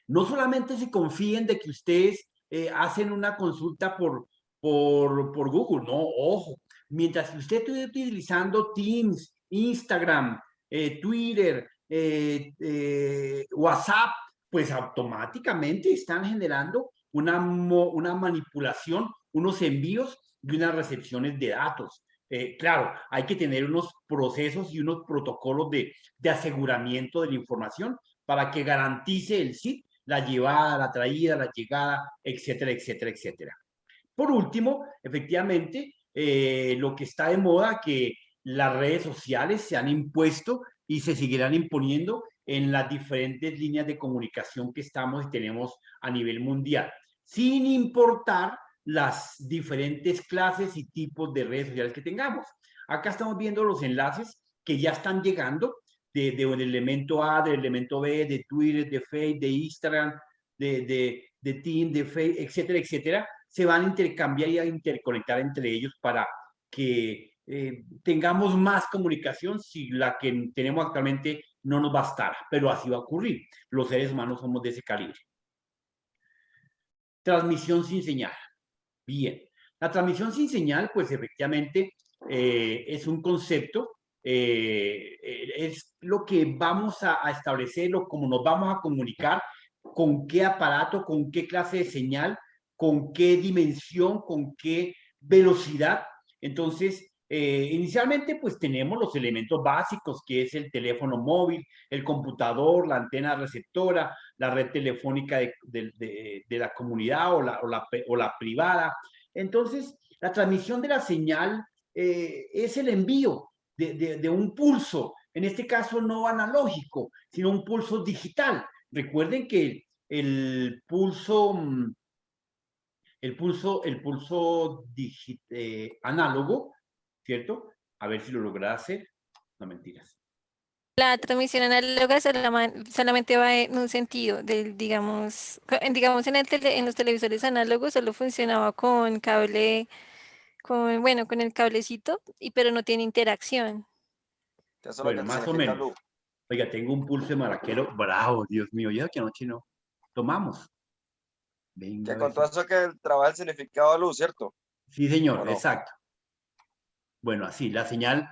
No solamente se confíen de que ustedes hacen una consulta por Google, no, ojo, mientras que usted esté utilizando Teams, Instagram, Twitter, WhatsApp, pues automáticamente están generando una manipulación, unos envíos y unas recepciones de datos. Claro, hay que tener unos procesos y unos protocolos de aseguramiento de la información para que garantice el SID la llevada, la traída, la llegada, etcétera, etcétera, etcétera. Por último, efectivamente, lo que está de moda, que las redes sociales se han impuesto y se seguirán imponiendo en las diferentes líneas de comunicación que estamos y tenemos a nivel mundial, sin importar las diferentes clases y tipos de redes sociales que tengamos. Acá estamos viendo los enlaces que ya están llegando del elemento A, del elemento B, de Twitter, de Facebook, de Instagram, de Team, de Facebook, etcétera, etcétera, se van a intercambiar y a interconectar entre ellos para que tengamos más comunicación si la que tenemos actualmente no nos bastara, pero así va a ocurrir. Los seres humanos somos de ese calibre. Transmisión sin señal. Bien. La transmisión sin señal, pues efectivamente es un concepto, es lo que vamos a establecer, cómo nos vamos a comunicar, con qué aparato, con qué clase de señal, con qué dimensión, con qué velocidad. Entonces, inicialmente, pues tenemos los elementos básicos, que es el teléfono móvil, el computador, la antena receptora, la red telefónica de la comunidad o la privada. Entonces, la transmisión de la señal es el envío de un pulso, en este caso no analógico, sino un pulso digital. Recuerden que el pulso análogo, ¿cierto? A ver si lo logra hacer. No, mentiras. La transmisión análoga solamente va en un sentido, digamos en los televisores análogos solo funcionaba con cable, con el cablecito, pero no tiene interacción. Bueno, más o menos. Oiga, tengo un pulso de maraquero bravo, Dios mío, ya que anoche no tomamos. Venga, que con todo eso que trabaja el significado de luz, ¿cierto? Sí, señor, no? Exacto. Bueno, así, la señal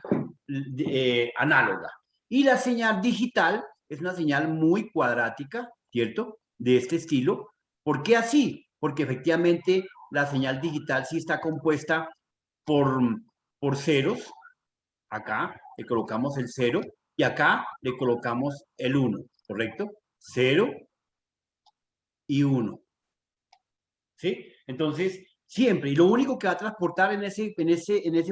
análoga. Y la señal digital es una señal muy cuadrática, ¿cierto? De este estilo. ¿Por qué así? Porque efectivamente la señal digital sí está compuesta por ceros. Acá le colocamos el 0 y acá le colocamos el 1, ¿correcto? 0 y 1. ¿Sí? Entonces, siempre, y lo único que va a transportar en ese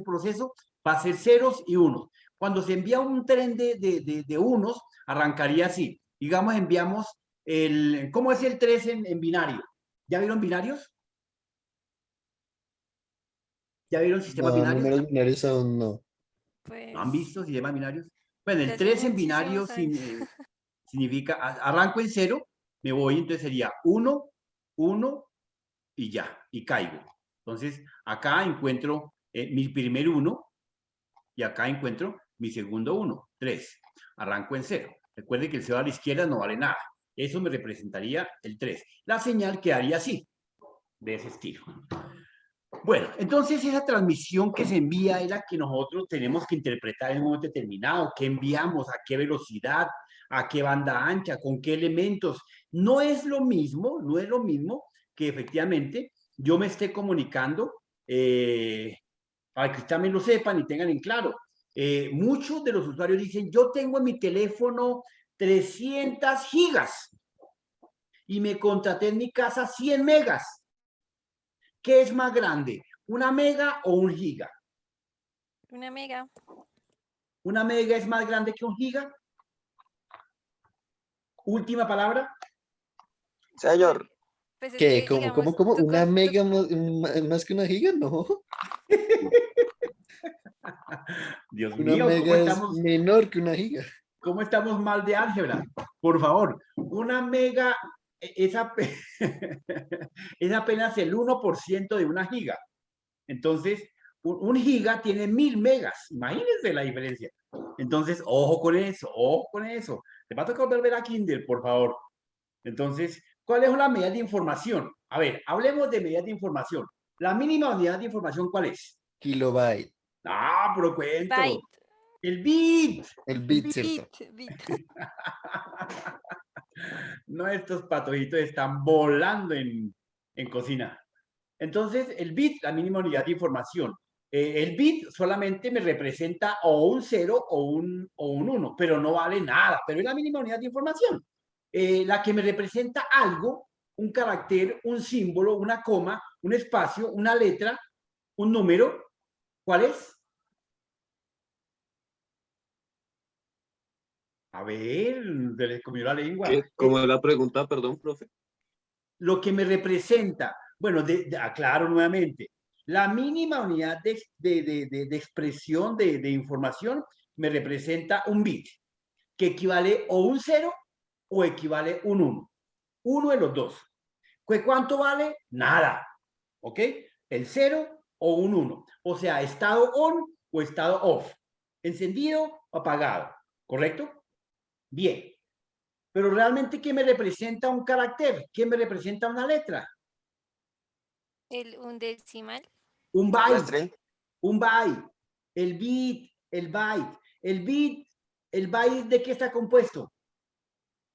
proceso va a ser ceros y unos. Cuando se envía un tren de unos, arrancaría así. Digamos, enviamos ¿cómo es el 3 en binario? ¿Ya vieron binarios? ¿Ya vieron sistemas binarios? Números binarios aún no. Pues, ¿No han visto sistemas binarios? Bueno, el 3 en binario significa, arranco en 0, me voy, entonces sería 1, 1, y ya, y caigo. Entonces, acá encuentro mi primer 1 y acá encuentro mi segundo 1, 3. Arranco en 0. Recuerde que el 0 a la izquierda no vale nada. Eso me representaría el 3. La señal quedaría así. de ese estilo. Bueno, entonces esa transmisión que se envía es la que nosotros tenemos que interpretar en un momento determinado. ¿Qué enviamos? ¿A qué velocidad? ¿A qué banda ancha? ¿Con qué elementos? No es lo mismo que efectivamente yo me esté comunicando, para que también lo sepan y tengan en claro. Muchos de los usuarios dicen, yo tengo en mi teléfono 300 gigas y me contraté en mi casa 100 megas. ¿Qué es más grande? ¿Una mega o un giga? Una mega. ¿Una mega es más grande que un giga? Última palabra. Señor. Pues es ¿Qué? que, ¿Cómo? digamos, ¿Una mega más que una giga? No. Dios Una mío, ¿cómo mega es estamos? menor que una giga. ¿Cómo estamos mal de álgebra? Por favor, una mega es, es apenas el 1% de una giga. Entonces, un giga tiene 1000 megas. Imagínense la diferencia. Entonces, ojo con eso, ojo con eso. Te va a tocar volver a Kindle, por favor. Entonces, ¿cuál es la medida de información? A ver, hablemos de medidas de información. La mínima unidad de información, ¿cuál es? Kilobyte. Ah, pero cuéntalo. byte. El bit. El bit, ¿cierto? Bit. No, estos patojitos están volando en cocina. Entonces, el bit, la mínima unidad de información. El bit solamente me representa o un 0 o un 1, pero no vale nada, pero es la mínima unidad de información. La que me representa algo, un carácter, un símbolo, una coma, un espacio, una letra, un número, ¿cuál es? A ver, se les comió la lengua. ¿Cómo es la pregunta? Perdón, profe. Lo que me representa, bueno, aclaro nuevamente, la mínima unidad de expresión de información me representa un bit, que equivale o un 0 o equivale un 1. Uno de los dos. ¿Cuánto vale? Nada. ¿Ok? El 0 o un 1. O sea, estado on o estado off. Encendido o apagado. ¿Correcto? Bien. Pero realmente, ¿qué me representa un carácter? ¿Qué me representa una letra? Un decimal. Un byte. Un byte. El bit, el byte. El byte, ¿de qué está compuesto?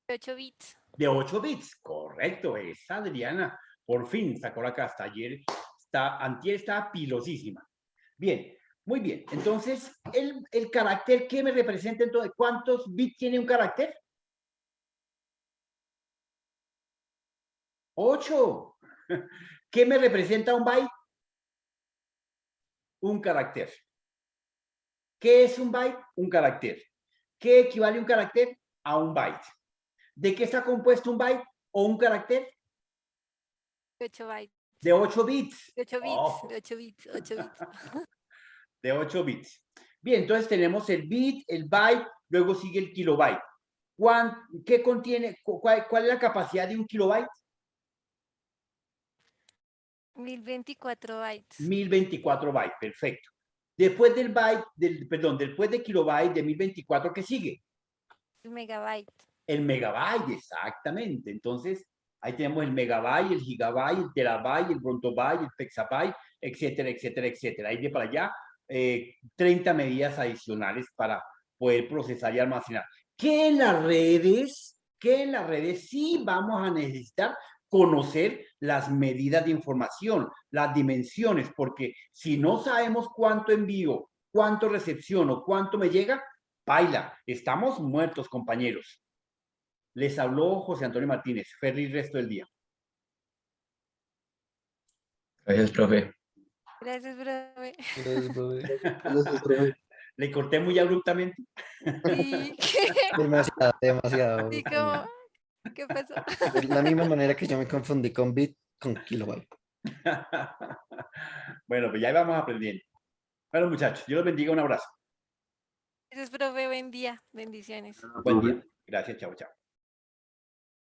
De 8 bits. De 8 bits, correcto. Esa Adriana, por fin sacó la casta. Antier estaba pilosísima. Bien, muy bien. Entonces, el carácter, ¿qué me representa entonces? ¿Cuántos bits tiene un carácter? 8. ¿Qué me representa un byte? Un carácter. ¿Qué es un byte? Un carácter. ¿Qué equivale un carácter? A un byte. ¿De qué está compuesto un byte o un carácter? De 8 bytes. De 8 bits. De 8 bits. Oh. De 8 bits. 8 bits. De 8 bits. Bien, entonces tenemos el bit, el byte, luego sigue el kilobyte. ¿Qué contiene? ¿Cuál es la capacidad de un kilobyte? 1024 bytes. 1024 bytes, perfecto. Después del byte, después de kilobyte de 1024, ¿qué sigue? El megabyte. El megabyte, exactamente. Entonces, ahí tenemos el megabyte, el gigabyte, el terabyte, el brontobyte, el pexabyte, etcétera, etcétera, etcétera. Ahí de para allá, 30 medidas adicionales para poder procesar y almacenar. ¿Qué en las redes? Sí vamos a necesitar conocer las medidas de información, las dimensiones, porque si no sabemos cuánto envío, cuánto recepciono, cuánto me llega, baila, estamos muertos, compañeros. Les habló José Antonio Martínez. Feliz resto del día. Gracias, profe. Gracias, profe. Gracias, profe. Gracias, profe. ¿Le corté muy abruptamente? Sí. Demasiado, demasiado. Sí, como, ¿qué pasó? De la misma manera que yo me confundí con bit con kilobyte. Bueno, pues ya vamos aprendiendo. Bueno, muchachos, Dios los bendiga. Un abrazo. Gracias, profe. Buen día. Bendiciones. Buen día. Gracias. Chao, chao.